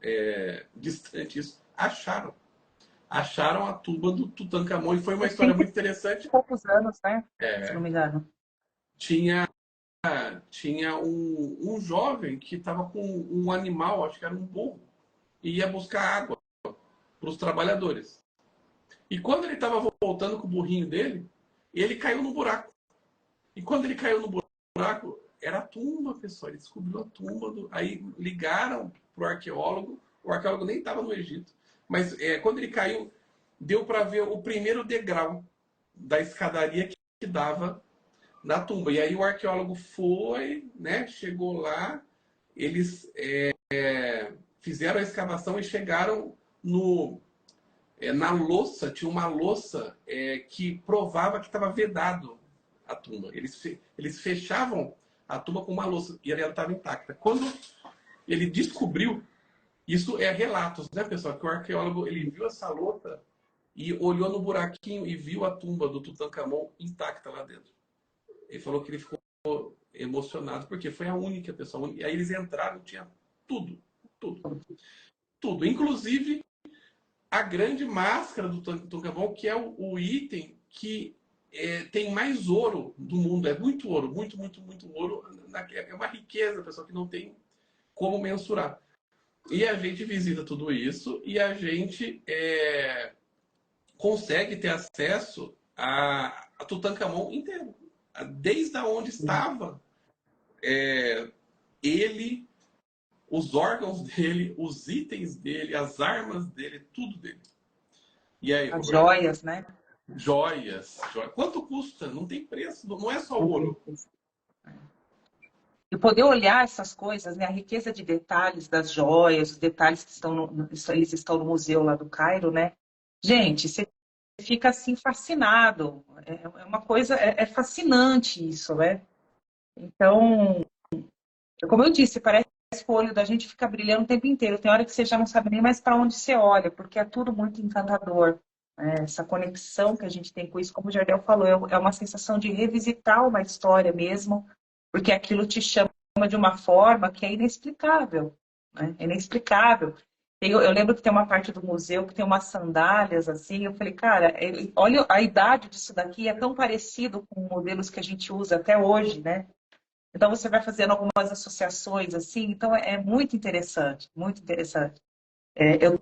distante isso. Acharam a tumba do Tutankhamon e foi uma história muito interessante. Poucos anos, né? Se não me engano. Tinha um jovem que estava com um animal, acho que era um burro, e ia buscar água para os trabalhadores. E quando ele estava voltando com o burrinho dele, ele caiu no buraco. E quando ele caiu no buraco, era a tumba, pessoal. Ele descobriu a tumba. Aí ligaram para o arqueólogo nem estava no Egito. Mas quando ele caiu, deu para ver o primeiro degrau da escadaria que dava na tumba. E aí o arqueólogo foi, né, chegou lá, eles fizeram a escavação e chegaram na louça, tinha uma louça que provava que estava vedado a tumba. Eles fechavam a tumba com uma louça e ela estava intacta. Quando ele descobriu, isso é relatos, né, pessoal, que o arqueólogo ele viu essa louça e olhou no buraquinho e viu a tumba do Tutankhamon intacta lá dentro. Ele falou que ele ficou emocionado porque foi a única pessoa. E aí eles entraram, tinha tudo. Inclusive a grande máscara do Tutankhamon, que é o item que tem mais ouro do mundo. É muito ouro, muito ouro. É uma riqueza, pessoal, que não tem como mensurar. E a gente visita tudo isso e a gente consegue ter acesso a Tutankhamon inteiro. Desde onde estava ele, os órgãos dele, os itens dele, as armas dele, tudo dele. E aí, as joias, né? Joias. Quanto custa? Não tem preço, não é só ouro. E poder olhar essas coisas, né? A riqueza de detalhes das joias, os detalhes que eles estão no museu lá do Cairo, né? Gente, você fica assim fascinado. É uma coisa, é fascinante isso, né? Então, como eu disse, parece que o olho da gente fica brilhando o tempo inteiro. Tem hora que você já não sabe nem mais para onde você olha, porque é tudo muito encantador. Essa conexão que a gente tem com isso, como o Jardel falou, é uma sensação de revisitar uma história mesmo, porque aquilo te chama de uma forma que é inexplicável. né? É inexplicável. Eu lembro que tem uma parte do museu que tem umas sandálias assim. Eu falei, cara, olha a idade disso daqui, é tão parecido com modelos que a gente usa até hoje, né? Então você vai fazendo algumas associações assim. Então é muito interessante, muito interessante. Eu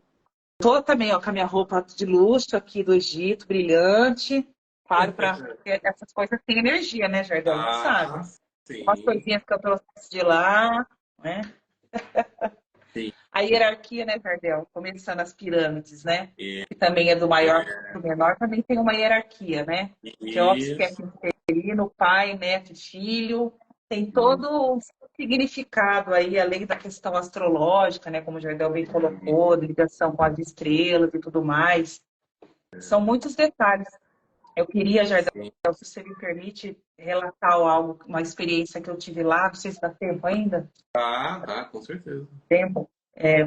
tô também ó, com a minha roupa de luxo aqui do Egito, brilhante. Claro, para essas coisas têm energia, né, Jardel? A gente sabe. Ah, Umas sim, coisinhas que eu trouxe de lá, né? sim. A hierarquia, né, Jardel? Começando as pirâmides, né? E- Que também é do maior para o menor, também tem uma hierarquia, né? Keops, que é Isso. interino, pai, neto e filho. Tem todo um significado aí, além da questão astrológica, né? Como o Jardel bem colocou, de ligação com as estrelas e tudo mais. São muitos detalhes. Eu queria, Jardel, Sim. se você me permite, relatar algo, uma experiência que eu tive lá. Não sei se dá tempo ainda. Tá, com certeza. Tempo.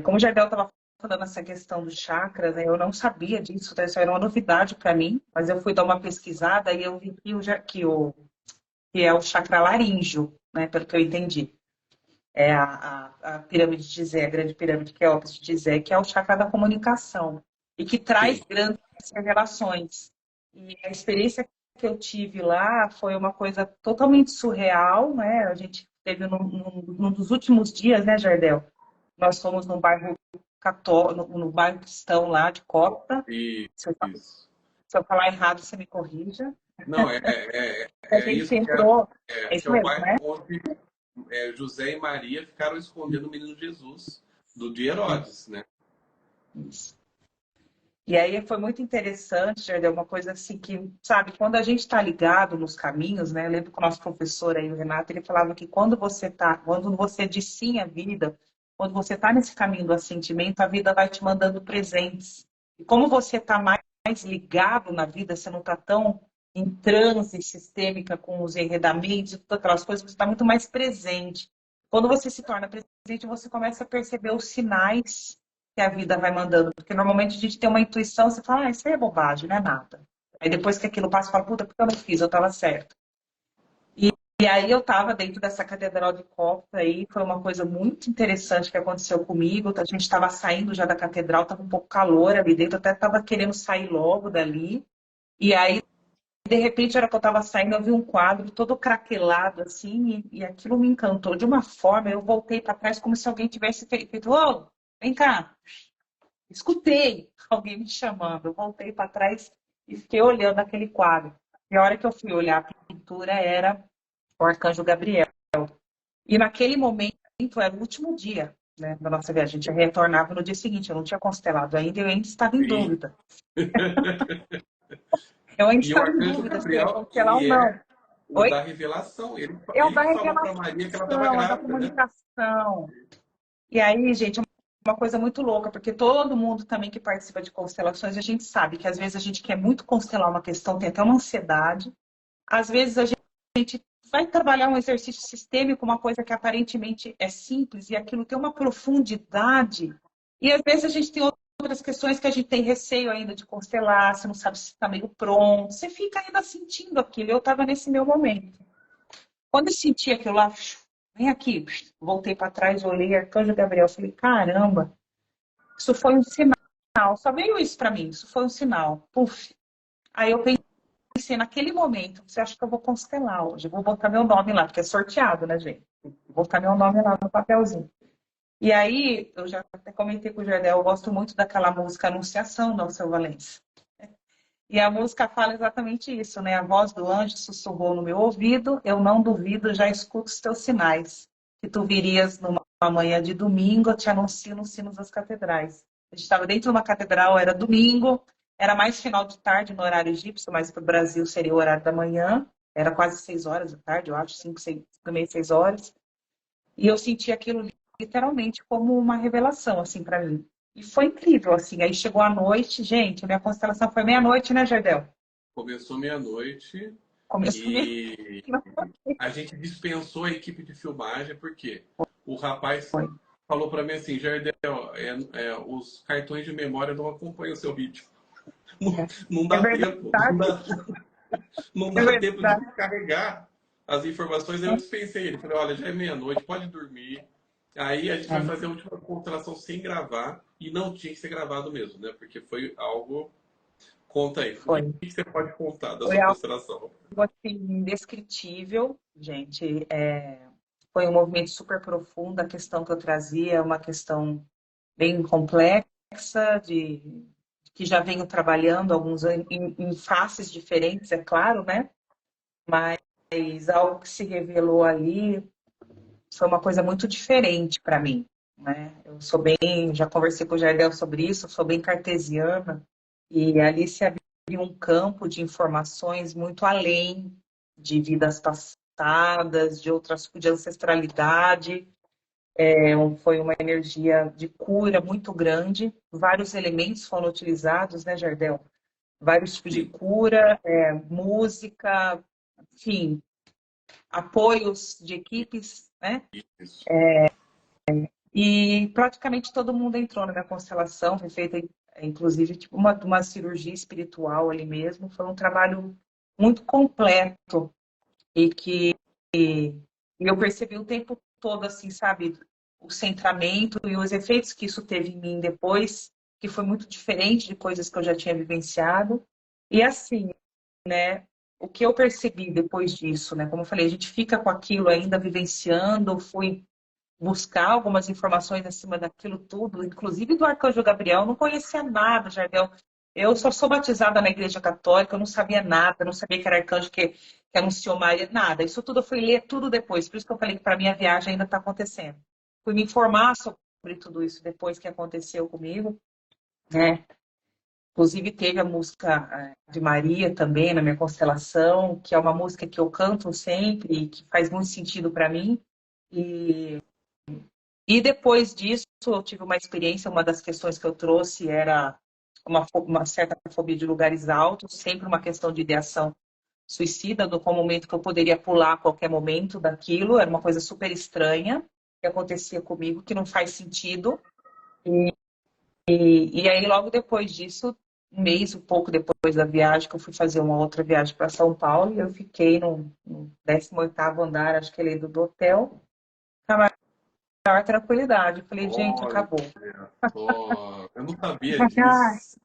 Como o Jardel estava falando essa questão dos chakras, né, eu não sabia disso, tá? Isso era uma novidade para mim, mas eu fui dar uma pesquisada e eu vi que é o chakra laríngeo, né, pelo que eu entendi. É a pirâmide de Gizé, a grande pirâmide que é a de Gizé, que é o chakra da comunicação e que traz Sim, grandes revelações. E a experiência que eu tive lá foi uma coisa totalmente surreal, né? A gente teve num dos últimos dias, né, Jardel? Nós fomos num bairro católico, no bairro cristão lá de Copa. isso. Se eu falar errado, você me corrija. Não, A é gente isso que é, entrou, é que isso é o mesmo, bairro né? onde José e Maria ficaram escondendo o menino Jesus de Herodes, né? Isso. E aí foi muito interessante, Jardel, uma coisa assim que, sabe, quando a gente está ligado nos caminhos, né? Eu lembro que o nosso professor aí, o Renato, ele falava que quando você diz sim à vida, quando você está nesse caminho do assentimento, a vida vai te mandando presentes. E como você está mais ligado na vida, você não está tão em transe sistêmica com os enredamentos e todas aquelas coisas, você está muito mais presente. Quando você se torna presente, você começa a perceber os sinais que a vida vai mandando. Porque normalmente a gente tem uma intuição, você fala, isso aí é bobagem, não é nada. Aí depois que aquilo passa, você fala, puta, porque eu não fiz, eu estava certo. E aí eu estava dentro dessa catedral de Copa aí, foi uma coisa muito interessante que aconteceu comigo. A gente estava saindo já da catedral, estava um pouco calor ali dentro, até estava querendo sair logo dali. E aí, de repente, na hora que eu estava saindo, eu vi um quadro todo craquelado assim, e aquilo me encantou de uma forma. Eu voltei para trás como se alguém tivesse feito, ô, vem cá. Escutei alguém me chamando. Eu voltei para trás e fiquei olhando aquele quadro. E a hora que eu fui olhar a pintura era o Arcanjo Gabriel. E naquele momento era o último dia, né, da nossa viagem. A gente retornava no dia seguinte. Eu não tinha constelado ainda, eu ainda estava em Sim. dúvida. Eu ainda E o estava em arcanjo dúvida se eu ia Gabriel, constelar ou ele não. é o Oi? da revelação. É o Ele da que falou para Maria que ela estava revelação, é da grávida, né? comunicação. E aí, gente, é uma coisa muito louca, porque todo mundo também que participa de constelações, a gente sabe que às vezes a gente quer muito constelar uma questão, tem até uma ansiedade. Às vezes a gente vai trabalhar um exercício sistêmico, uma coisa que aparentemente é simples, e aquilo tem uma profundidade. E às vezes a gente tem outras questões que a gente tem receio ainda de constelar, você não sabe se está meio pronto, você fica ainda sentindo aquilo. Eu estava nesse meu momento. Quando eu senti aquilo lá, vem aqui, voltei para trás, olhei Arcanjo Gabriel, falei, caramba, isso foi um sinal, só veio isso para mim, isso foi um sinal. Puf. Aí eu pensei naquele momento, você acha que eu vou constelar hoje? Eu vou botar meu nome lá, porque é sorteado, né, gente? Vou botar meu nome lá no papelzinho. E aí, eu já até comentei com o Jardel, eu gosto muito daquela música Anunciação do Alceu Valença. E a música fala exatamente isso, né? A voz do anjo sussurrou no meu ouvido, eu não duvido, já escuto os teus sinais. Que tu virias numa manhã de domingo, eu te anuncio nos sinos das catedrais. A gente estava dentro de uma catedral, era domingo, era mais final de tarde no horário egípcio, mas para o Brasil seria o horário da manhã. Era quase 6 horas da tarde, eu acho, 5, 6 horas. E eu senti aquilo literalmente como uma revelação, assim, para mim. E foi incrível, assim. Aí chegou a noite, gente, a minha constelação foi meia-noite, né, Jardel? Começou meia-noite Começou meia-noite. e a gente dispensou a equipe de filmagem porque o rapaz Foi. falou para mim assim, Jardel, os cartões de memória não acompanham o seu vídeo. Não É dá tempo, verdade, não é dá tempo de verdade. carregar as informações. Aí eu dispensei ele. Falei, olha, já é meia-noite, pode dormir. Aí a gente vai É, fazer a última constelação sem gravar e não tinha que ser gravado mesmo, né? Porque foi algo. Conta aí. O que foi. você pode contar da Foi sua algo constelação? assim, indescritível, gente. Foi um movimento super profundo. A questão que eu trazia é uma questão bem complexa, que já venho trabalhando alguns anos em faces diferentes, é claro, né? Mas algo que se revelou ali foi uma coisa muito diferente para mim, né? Eu sou bem, já conversei com o Jardel sobre isso, eu sou bem cartesiana, e ali se abriu um campo de informações muito além de vidas passadas, de outras, de ancestralidade. Foi uma energia de cura muito grande. Vários elementos foram utilizados, né, Jardel? Vários tipos de Sim, cura, música, enfim, apoios de equipes, né? isso. E praticamente todo mundo entrou na minha constelação, foi feita, inclusive, tipo uma cirurgia espiritual ali mesmo. Foi um trabalho muito completo e que eu percebi o tempo todo, assim, sabe, o centramento e os efeitos que isso teve em mim depois, que foi muito diferente de coisas que eu já tinha vivenciado. E assim, né, o que eu percebi depois disso, né, como eu falei, a gente fica com aquilo ainda vivenciando, fui buscar algumas informações acima daquilo tudo, inclusive do Arcanjo Gabriel, eu não conhecia nada, Jardel. Eu só sou batizada na Igreja Católica, eu não sabia nada, não sabia que era arcanjo que anunciou Maria, nada. Isso tudo eu fui ler tudo depois, por isso que eu falei que para mim a viagem ainda está acontecendo. Fui me informar sobre tudo isso depois que aconteceu comigo, né? Inclusive teve a música de Maria também na minha constelação, que é uma música que eu canto sempre e que faz muito sentido para mim. E E depois disso, eu tive uma experiência, uma das questões que eu trouxe era uma certa fobia de lugares altos, sempre uma questão de ideação suicida, do qual momento que eu poderia pular a qualquer momento daquilo, era uma coisa super estranha que acontecia comigo, que não faz sentido. E aí, logo depois disso, um mês, um pouco depois da viagem, que eu fui fazer uma outra viagem para São Paulo, e eu fiquei no 18º andar, acho que ele do hotel, com a maior tranquilidade. Eu falei, gente, Olha acabou. só, eu não sabia disso.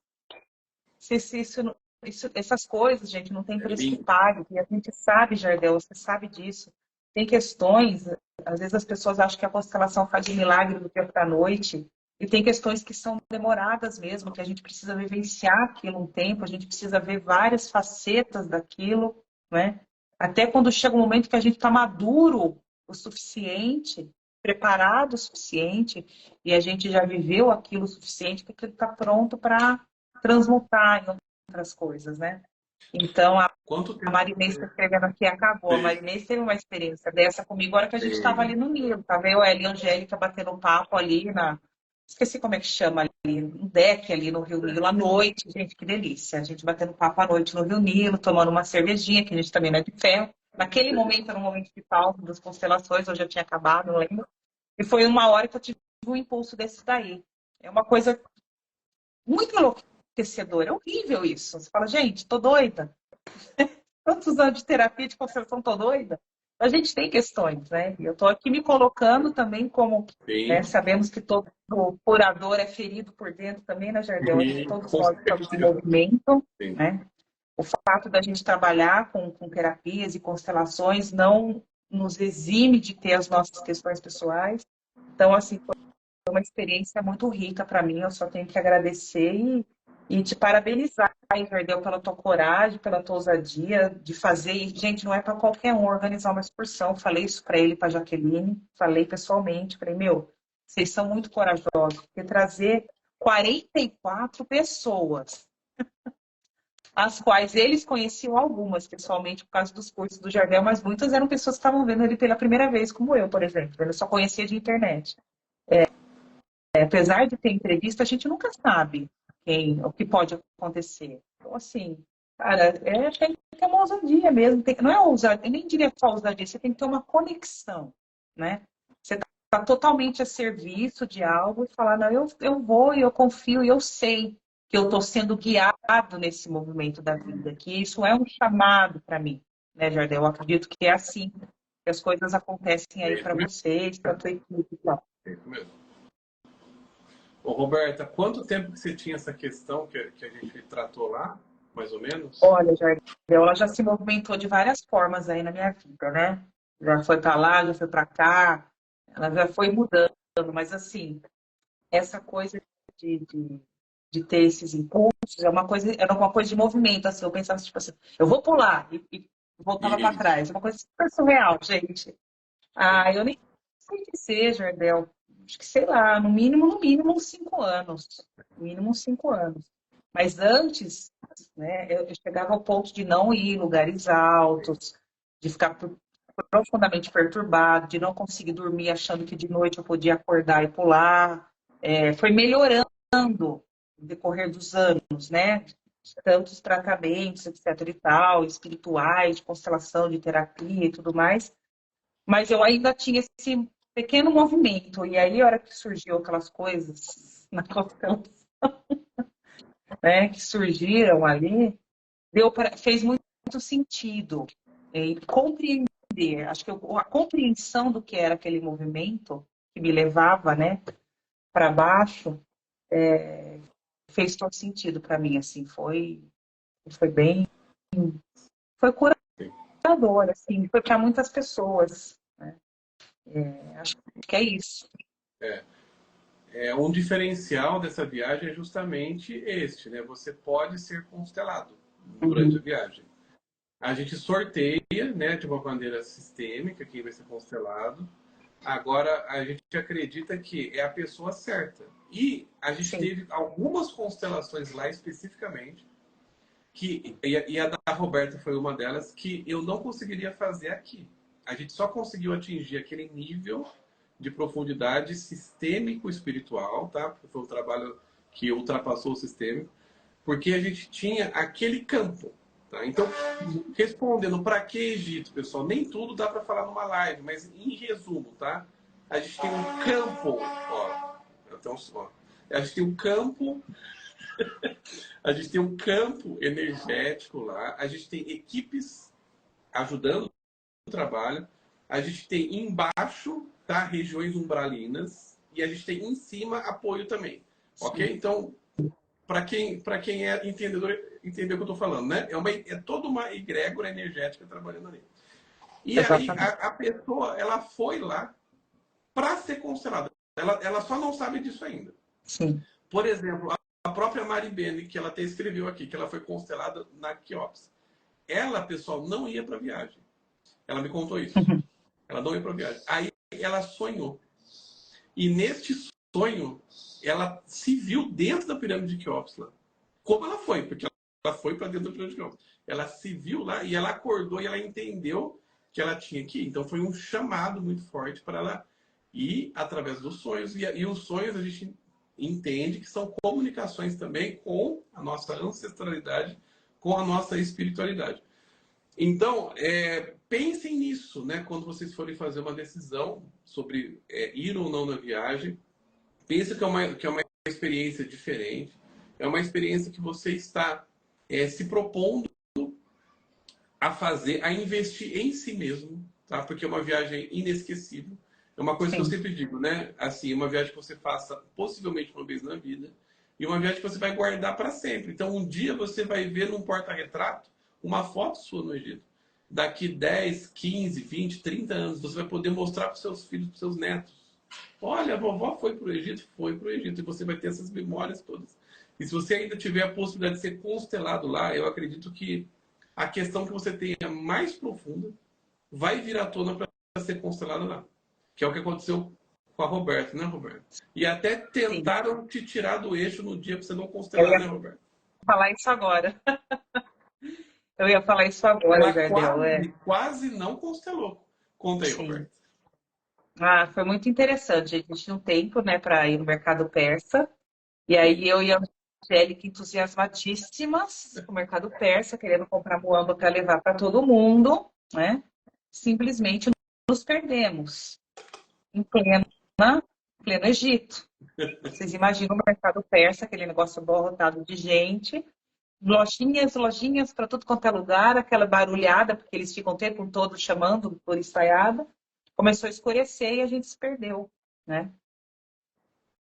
Essas coisas, gente, não tem É preço que lindo. pague. E a gente sabe, Jardel, você sabe disso. Tem questões, às vezes as pessoas acham que a constelação faz um milagre do dia para a noite. E tem questões que são demoradas mesmo, que a gente precisa vivenciar aquilo um tempo, a gente precisa ver várias facetas daquilo, né? Até quando chega um momento que a gente está maduro o suficiente, preparado o suficiente, e a gente já viveu aquilo o suficiente, que aquilo está pronto para transmutar em outras coisas, né? Então, Quanto a tempo Marinês está escrevendo aqui acabou. A você Marinês teve uma experiência dessa comigo, a hora que a gente estava ali tem? no Nilo. Tava eu, ela e a Angélica batendo papo ali na. Esqueci como é que chama ali, um deck ali no Rio Nilo à noite. Gente, que delícia. A gente batendo papo à noite no Rio Nilo, tomando uma cervejinha, que a gente também não é de ferro. Naquele momento era um momento de pausa das constelações, hoje já tinha acabado, não lembro. E foi uma hora que eu tive um impulso desse daí. É uma coisa muito enlouquecedora. É horrível isso. Você fala, gente, tô doida. Quantos anos de terapia de constelação, tô doida? A gente tem questões, né? E eu tô aqui me colocando também como, né, Tem. sabemos que todo curador é ferido por dentro também, né, Jardel? Acho que E todos com nós estamos em certeza. movimento, Tem. né? O fato da gente trabalhar com terapias e constelações não nos exime de ter as nossas questões pessoais. Então, assim, foi uma experiência muito rica para mim. Eu só tenho que agradecer e te parabenizar, hein, Verdeu, pela tua coragem, pela tua ousadia de fazer. E, gente, não é para qualquer um organizar uma excursão. Falei isso para ele, para Jaqueline, falei pessoalmente. Falei, meu, vocês são muito corajosos, porque trazer 44 pessoas, as quais eles conheciam algumas pessoalmente por causa dos cursos do Jardel, mas muitas eram pessoas que estavam vendo ele pela primeira vez, como eu, por exemplo. Eu só conhecia de internet. Apesar de ter entrevista, a gente nunca sabe o que pode acontecer. Então, assim, cara, tem que ter uma ousadia mesmo. Não é ousadia, eu nem diria só ousadia, você tem que ter uma conexão, né? Você está totalmente a serviço de algo e falar, não, eu vou e eu confio e eu sei que eu estou sendo guiado nesse movimento da vida, que isso é um chamado para mim, né, Jardel? Eu acredito que é assim que as coisas acontecem aí É, para por isso vocês, para a tua equipe e tal. É isso mesmo. Ô, Roberta, quanto tempo que você tinha essa questão que a gente tratou lá, mais ou menos? Olha, Jardel, ela já se movimentou de várias formas aí na minha vida, né? Já foi para lá, já foi para cá, ela já foi mudando, mas assim, essa coisa de, de, de ter esses impulsos era uma coisa de movimento, assim, eu pensava tipo assim, eu vou pular e voltava para Isso. trás, é uma coisa super surreal, gente. Ah, eu nem sei dizer, Jardel, acho que sei lá, no mínimo uns 5 anos, no mínimo uns 5 anos. Mas antes, né, eu chegava ao ponto de não ir em lugares altos, de ficar profundamente perturbado, de não conseguir dormir achando que de noite eu podia acordar e pular. É, foi melhorando no decorrer dos anos, né? Tantos tratamentos, etc e tal, espirituais, de constelação, de terapia e tudo mais. Mas eu ainda tinha esse pequeno movimento. E aí, a hora que surgiu aquelas coisas na constelação, né, que surgiram ali, fez muito sentido. E compreender, acho que a compreensão do que era aquele movimento que me levava, né, para baixo, fez todo sentido para mim, assim, foi bem, foi curador, assim, foi para muitas pessoas, né? Acho que é isso. É. Um diferencial dessa viagem é justamente este, né? Você pode ser constelado durante a Uhum. viagem. A gente sorteia, né, de uma maneira sistêmica quem vai ser constelado. Agora, a gente acredita que é a pessoa certa. E a gente Sim. teve algumas constelações lá especificamente, e a da Roberta foi uma delas, que eu não conseguiria fazer aqui. A gente só conseguiu atingir aquele nível de profundidade sistêmico espiritual, tá? Porque foi um trabalho que ultrapassou o sistêmico, porque a gente tinha aquele campo, tá? Então, respondendo para que Egito, pessoal, nem tudo dá para falar numa live, mas em resumo, tá? A gente tem um campo, ó, então, ó, a gente tem um campo, a gente tem um campo energético lá, a gente tem equipes ajudando o trabalho, a gente tem embaixo, tá, regiões umbralinas e a gente tem em cima apoio também, ok? Sim. Então, para quem é entendedor, entendeu o que eu estou falando, né? É toda uma egrégora energética trabalhando ali. E aí Exatamente. a pessoa, ela foi lá para ser constelada. Ela só não sabe disso ainda. Sim. Por exemplo, a própria Mari Bene, que ela até escreveu aqui, que ela foi constelada na Quiops. Ela, pessoal, não ia para viagem. Ela me contou isso. Ela não ia para viagem. Aí ela sonhou. E neste sonho, ela se viu dentro da pirâmide de Quiops lá. Como ela foi, porque ela foi para dentro da pirâmide de Quiops. Ela se viu lá e ela acordou e ela entendeu que ela tinha que ir. Então foi um chamado muito forte para ela ir através dos sonhos. E os sonhos a gente entende que são comunicações também com a nossa ancestralidade, com a nossa espiritualidade. Então, pensem nisso, né? Quando vocês forem fazer uma decisão sobre ir ou não na viagem, pense que é uma experiência diferente, é uma experiência que você está se propondo a fazer, a investir em si mesmo, tá? Porque é uma viagem inesquecível. É uma coisa que eu Sim. sempre digo, né? Assim, uma viagem que você faça possivelmente uma vez na vida e uma viagem que você vai guardar para sempre. Então, um dia você vai ver num porta-retrato uma foto sua no Egito. Daqui 10, 15, 20, 30 anos, você vai poder mostrar para os seus filhos, para os seus netos. Olha, a vovó foi para o Egito, foi para o Egito. E você vai ter essas memórias todas. E se você ainda tiver a possibilidade de ser constelado lá, eu acredito que a questão que você tenha mais profunda vai vir à tona para ser constelada lá. Que é o que aconteceu com a Roberta, né, Roberta? E até Sim. tentaram te tirar do eixo no dia para você não Eu constelar, ia né, Roberta? falar isso agora. Eu ia falar isso agora, Ela Jardel. quase, quase não constelou. Conta aí, Sim. Roberta. Ah, foi muito interessante. A gente tinha um tempo, né, para ir no mercado persa. E aí Sim. eu e a Angélica entusiasmadíssimas com o mercado persa, querendo comprar muamba para levar para todo mundo, né? Simplesmente nos perdemos em pleno Egito. Vocês imaginam o mercado persa, aquele negócio abarrotado de gente, lojinhas, lojinhas para tudo quanto é lugar, aquela barulhada, porque eles ficam o tempo todo chamando por estaiada. Começou a escurecer e a gente se perdeu, né?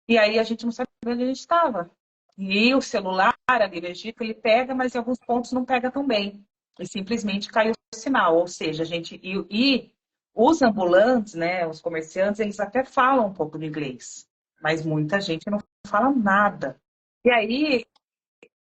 E aí a gente não sabia onde a gente estava. E o celular ali no Egito, ele pega, mas em alguns pontos não pega tão bem. E simplesmente caiu o sinal. Ou seja, a gente. E os ambulantes, né, os comerciantes, eles até falam um pouco de inglês. Mas muita gente não fala nada. E aí,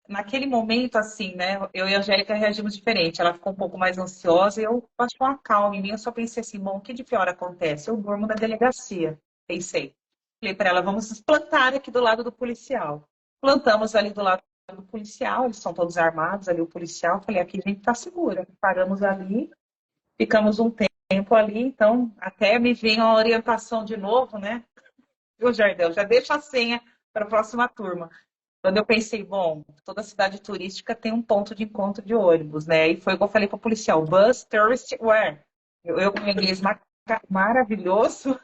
naquele momento, assim, né, eu e a Angélica reagimos diferente. Ela ficou um pouco mais ansiosa e eu passou uma calma em mim. Eu só pensei assim, bom, o que de pior acontece? Eu durmo na delegacia. Pensei. Falei para ela, vamos nos plantar aqui do lado do policial. Plantamos ali do lado do policial, eles são todos armados ali, o policial. Falei, aqui a gente tá segura. Paramos ali, ficamos um tempo ali, então até me vem a orientação de novo, né? Viu, Jardel? Já deixa a senha para a próxima turma. Quando eu pensei, bom, toda cidade turística tem um ponto de encontro de ônibus, né? E foi o que eu falei para o policial, bus tourist where? Eu com meu inglês maravilhoso,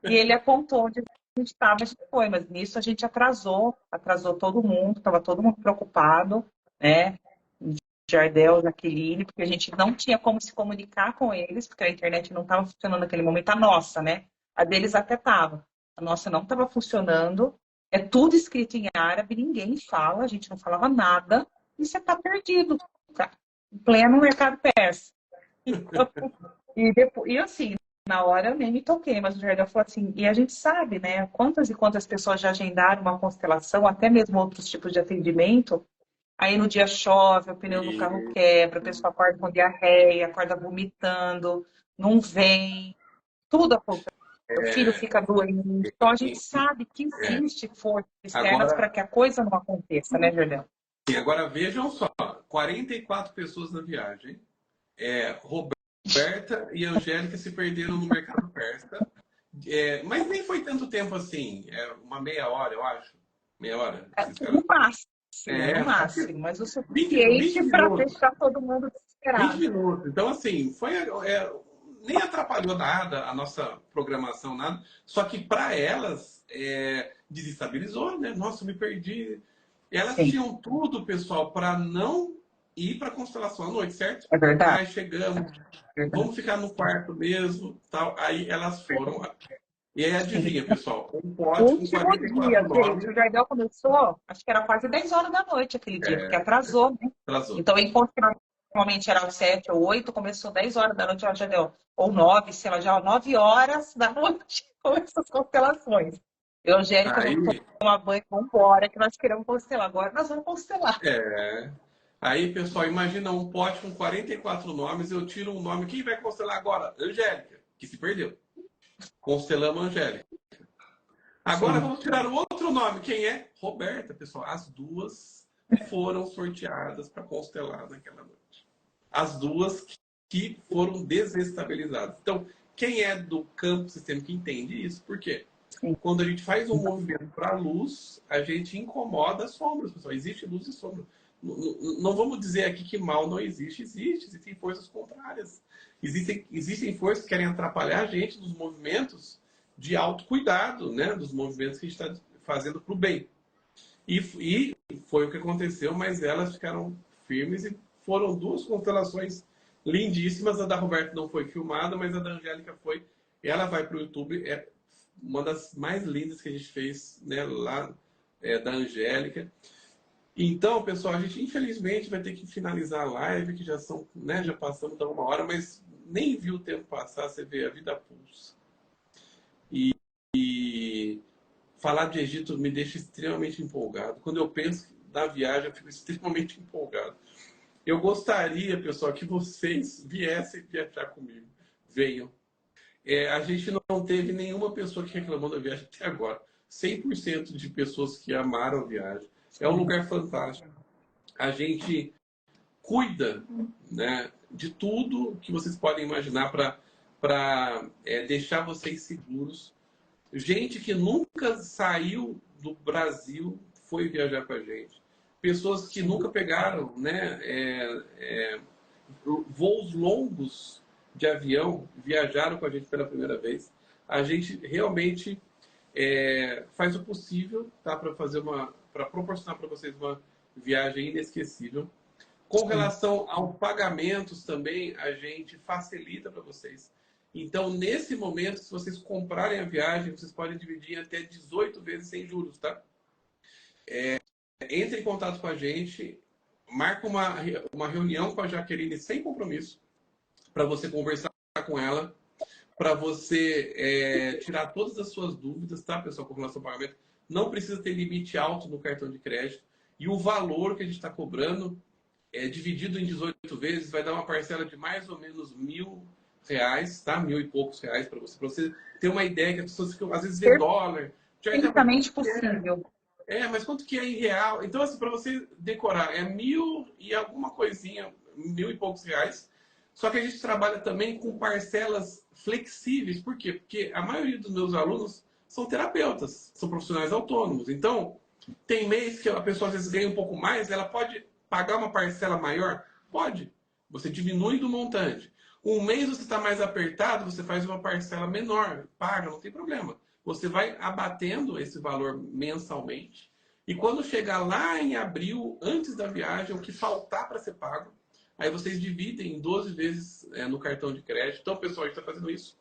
e ele apontou onde a gente estava, a gente foi, mas nisso a gente atrasou todo mundo, estava todo mundo preocupado, né? Jardel, Jaqueline, porque a gente não tinha como se comunicar com eles, porque a internet não estava funcionando naquele momento, a nossa, né? A deles até estava. A nossa não estava funcionando. É tudo escrito em árabe, ninguém fala, a gente não falava nada, e você está perdido, tá? Em pleno mercado persa. Então, e assim, na hora eu nem me toquei, mas o Jardel falou assim, e a gente sabe, né, quantas e quantas pessoas já agendaram uma constelação, até mesmo outros tipos de atendimento, aí no dia chove, o pneu do carro E, quebra, a pessoa acorda com diarreia, acorda vomitando, não vem, tudo acontece. O filho é, fica doente. Então a gente e- sabe que é, existe forças externas para agora, que a coisa não aconteça, né, Jordão? agora vejam só, 44 pessoas na viagem. Roberta e Angélica se perderam no mercado persa. Mas nem foi tanto tempo assim, uma meia hora, eu acho. Meia hora. Esses caras. No Acho que máximo, mas o 20 suficiente para minutos. deixar todo mundo 20 desesperado. minutos. Então, assim, nem atrapalhou nada a nossa programação, nada. Só que para elas, desestabilizou, né? Nossa, eu me perdi. Elas Sim, tinham tudo, pessoal, para não ir para a constelação à noite, certo? é verdade. Ah, chegamos, É verdade. vamos ficar no quarto mesmo, tal. Aí elas foram lá. E aí Sim. adivinha, pessoal, um pote com Último 44 dia, gente. O nomes, Jardel começou, acho que era quase 10 horas da noite aquele dia, porque atrasou, né? atrasou. Então, o encontro que normalmente era às 7 ou 8, começou 10 horas da noite, ó, já deu, ou 9, sei lá, já 9 horas da noite, começou as constelações. Eu e a Angélica, Aí, vamos tomar banho, vamos embora, que nós queremos constelar. Agora nós vamos constelar. é, aí, pessoal, imagina um pote com 44 nomes, eu tiro um nome, quem vai constelar agora? Angélica, que se perdeu. Constelamos a Angélica. Agora Sim, vamos tirar o outro nome, quem é? Roberta, pessoal. As duas foram sorteadas para constelar naquela noite. As duas que foram desestabilizadas. Então, quem é do campo sistêmico entende isso. Por quê? sim, Quando a gente faz um movimento para a luz, a gente incomoda as sombras, pessoal. Existe luz e sombra. Não vamos dizer aqui que mal não existe. Existe. Existem forças contrárias. Existem forças que querem atrapalhar a gente nos movimentos de autocuidado, né? Dos movimentos que a gente está fazendo para o bem. E foi o que aconteceu, mas elas ficaram firmes e foram duas constelações lindíssimas. A da Roberta não foi filmada, mas a da Angélica foi. Ela vai para o YouTube, é uma das mais lindas que a gente fez, né, lá da Angélica. Então, pessoal, a gente infelizmente vai ter que finalizar a live, que já são, né, já passamos da uma hora, mas nem viu o tempo passar, você vê, a vida pulsa. E falar de Egito me deixa extremamente empolgado. Quando eu penso na viagem, eu fico extremamente empolgado. Eu gostaria, pessoal, que vocês viessem viajar comigo. Venham. A gente não teve nenhuma pessoa que reclamou da viagem até agora. 100% de pessoas que amaram a viagem. É um sim. lugar fantástico. A gente cuida, né, de tudo que vocês podem imaginar para deixar vocês seguros. Gente que nunca saiu do Brasil foi viajar com a gente. Pessoas que Sim. nunca pegaram, né, voos longos de avião, viajaram com a gente pela primeira vez. A gente realmente faz o possível, tá, para proporcionar para vocês uma viagem inesquecível. Com Sim. relação aos pagamentos também, a gente facilita para vocês. Então, nesse momento, se vocês comprarem a viagem, vocês podem dividir em até 18 vezes sem juros, tá? Entre em contato com a gente, marca uma reunião com a Jaqueline sem compromisso, para você conversar com ela, para você tirar todas as suas dúvidas, tá, pessoal, com relação ao pagamento. Não precisa ter limite alto no cartão de crédito. E o valor que a gente está cobrando, dividido em 18 vezes, vai dar uma parcela de mais ou menos R$ 1.000, tá? 1.000 e poucos reais para você ter uma ideia que as pessoas ficam, às vezes, vê dólar. Perfeitamente possível. Mas quanto que é em real? Então, assim, para você decorar, é 1.000 e alguma coisinha, 1.000 e poucos reais. Só que a gente trabalha também com parcelas flexíveis. Por quê? Porque a maioria dos meus alunos são terapeutas, são profissionais autônomos. Então, tem mês que a pessoa às vezes ganha um pouco mais, ela pode pagar uma parcela maior? Pode. Você diminui do montante. Um mês você está mais apertado, você faz uma parcela menor, paga, não tem problema. Você vai abatendo esse valor mensalmente. E quando chegar lá em abril, antes da viagem, o que faltar para ser pago, aí vocês dividem em 12 vezes no cartão de crédito. Então, pessoal, a gente está fazendo isso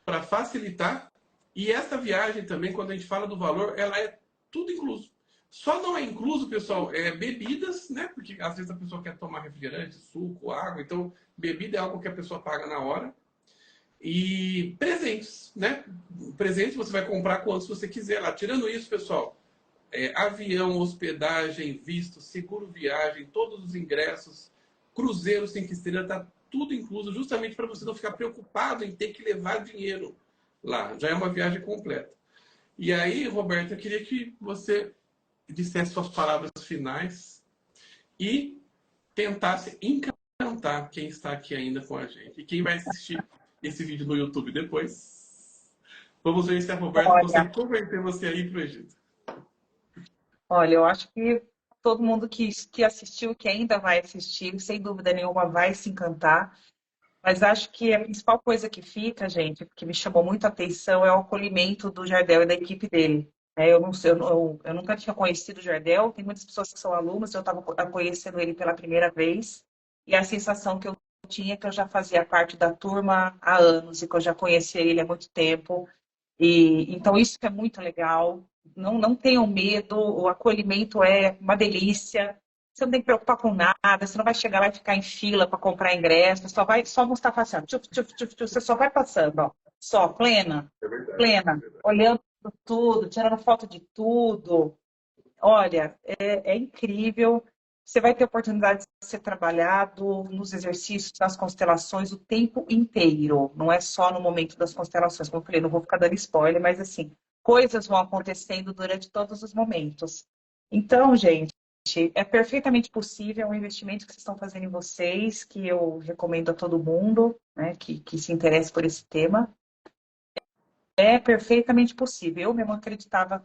para facilitar. E essa viagem também, quando a gente fala do valor, ela é tudo incluso. Só não é incluso, pessoal, bebidas, né? Porque às vezes a pessoa quer tomar refrigerante, suco, água. Então, bebida é algo que a pessoa paga na hora. E presentes, né? Presentes você vai comprar quantos você quiser lá. Tirando isso, pessoal, avião, hospedagem, visto, seguro viagem, todos os ingressos, cruzeiro 5 estrelas, tá tudo incluso, justamente para você não ficar preocupado em ter que levar dinheiro lá. Já é uma viagem completa. E aí, Roberto, eu queria que você dissesse suas palavras finais e tentasse encantar quem está aqui ainda com a gente. E quem vai assistir esse vídeo no YouTube depois. Vamos ver se a Roberta consegue converter você aí para o Egito. Olha, eu acho que todo mundo que assistiu, que ainda vai assistir, sem dúvida nenhuma, vai se encantar. Mas acho que a principal coisa que fica, gente, que me chamou muito a atenção, é o acolhimento do Jardel e da equipe dele. Eu não sei, eu nunca tinha conhecido o Jardel, tem muitas pessoas que são alunos, eu estava conhecendo ele pela primeira vez, e a sensação que eu tinha é que eu já fazia parte da turma há anos e que eu já conhecia ele há muito tempo. E então isso é muito legal. Não tenham medo, o acolhimento é uma delícia. Você não tem que preocupar com nada, você não vai chegar lá e ficar em fila para comprar ingresso, só vão estar passando. Tchuf, tchuf, tchuf, tchuf, você só vai passando, ó. Só, plena, É verdade, plena, é verdade. olhando tudo, tirando foto de tudo. Olha, é incrível. Você vai ter oportunidade de ser trabalhado nos exercícios, nas constelações, o tempo inteiro. Não é só no momento das constelações. Como eu falei, não vou ficar dando spoiler, mas assim, coisas vão acontecendo durante todos os momentos. Então, gente, é perfeitamente possível, é um investimento que vocês estão fazendo em vocês, que eu recomendo a todo mundo, né, que se interesse por esse tema. É perfeitamente possível. Eu mesmo acreditava,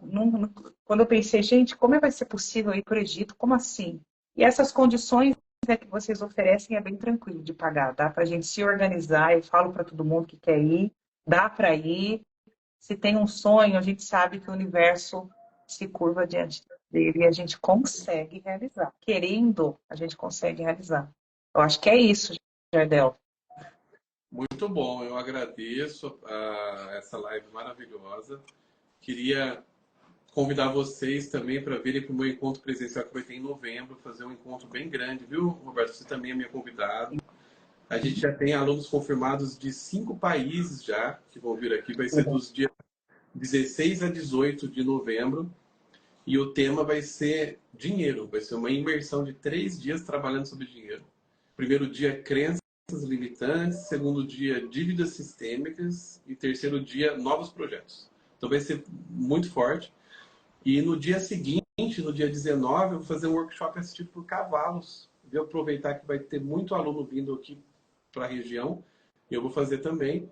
quando eu pensei, gente, como vai ser possível ir para o Egito? Como assim? E essas condições que vocês oferecem é bem tranquilo de pagar, dá para a gente se organizar. Eu falo para todo mundo que quer ir, dá para ir. Se tem um sonho, a gente sabe que o universo se curva diante dele e a gente consegue realizar. Querendo, a gente consegue realizar. Eu acho que é isso, Jardel. Muito bom, eu agradeço essa live maravilhosa. Queria convidar vocês também para virem para o meu encontro presencial que vai ter em novembro, fazer um encontro bem grande, viu, Roberto? Você também é meu convidado. A gente já tem alunos confirmados de 5 países já, que vão vir aqui. Vai ser dos dias 16 a 18 de novembro. E o tema vai ser dinheiro. Vai ser uma imersão de 3 dias trabalhando sobre dinheiro. Primeiro dia, crenças limitantes. Segundo dia, dívidas sistêmicas. E terceiro dia, novos projetos. Então vai ser muito forte. E no dia seguinte, no dia 19, eu vou fazer um workshop assistido por cavalos. Vou aproveitar que vai ter muito aluno vindo aqui para a região. Eu vou fazer também.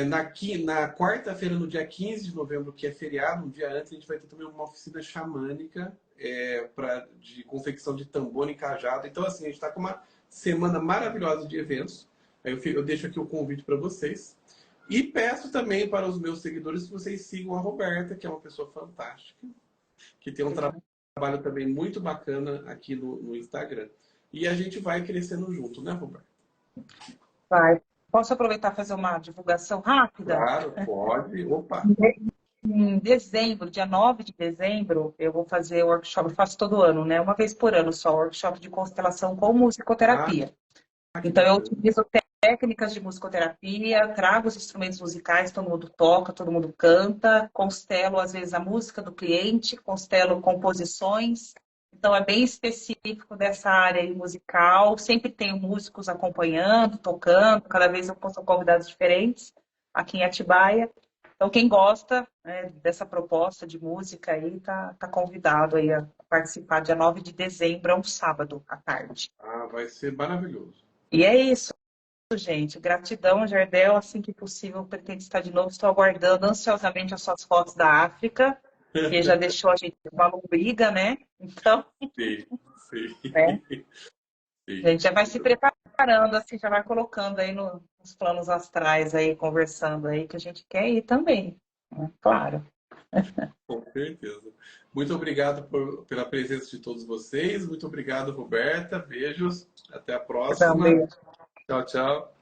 Na quarta-feira, no dia 15 de novembro, que é feriado, um dia antes, a gente vai ter também uma oficina xamânica de confecção de tambor e cajado. Então, assim, a gente está com uma semana maravilhosa de eventos. Aí eu deixo aqui o convite para vocês. E peço também para os meus seguidores que vocês sigam a Roberta, que é uma pessoa fantástica, que tem um trabalho também muito bacana aqui no Instagram. E a gente vai crescendo junto, né, Roberta? Vai. Posso aproveitar e fazer uma divulgação rápida? Claro, pode. Opa! Em dezembro, dia 9 de dezembro, eu vou fazer o workshop, eu faço todo ano, né? Uma vez por ano só, workshop de constelação com Ah, musicoterapia. que Então, eu bacana. utilizo técnicas de musicoterapia, trago os instrumentos musicais, todo mundo toca, todo mundo canta, constelo, às vezes, a música do cliente, constelo composições. Então, é bem específico dessa área aí musical. Sempre tenho músicos acompanhando, tocando, cada vez eu posto convidados diferentes aqui em Atibaia. Então, quem gosta, né, dessa proposta de música aí, tá convidado aí a participar dia 9 de dezembro, é um sábado à tarde. Ah, vai ser maravilhoso. E é isso, gente. Gratidão, Jardel. Assim que possível, pretendo estar de novo. Estou aguardando ansiosamente as suas fotos da África, que já deixou a gente uma lombriga, né? Então, Sim, sim, né, a sim. gente já vai se preparando, assim, já vai colocando aí nos planos astrais aí, conversando aí, que a gente quer ir também, né? Claro. Com certeza. Muito obrigado pela presença de todos vocês. Muito obrigado, Roberta. Beijos. Até a próxima. Também. Tchau, tchau.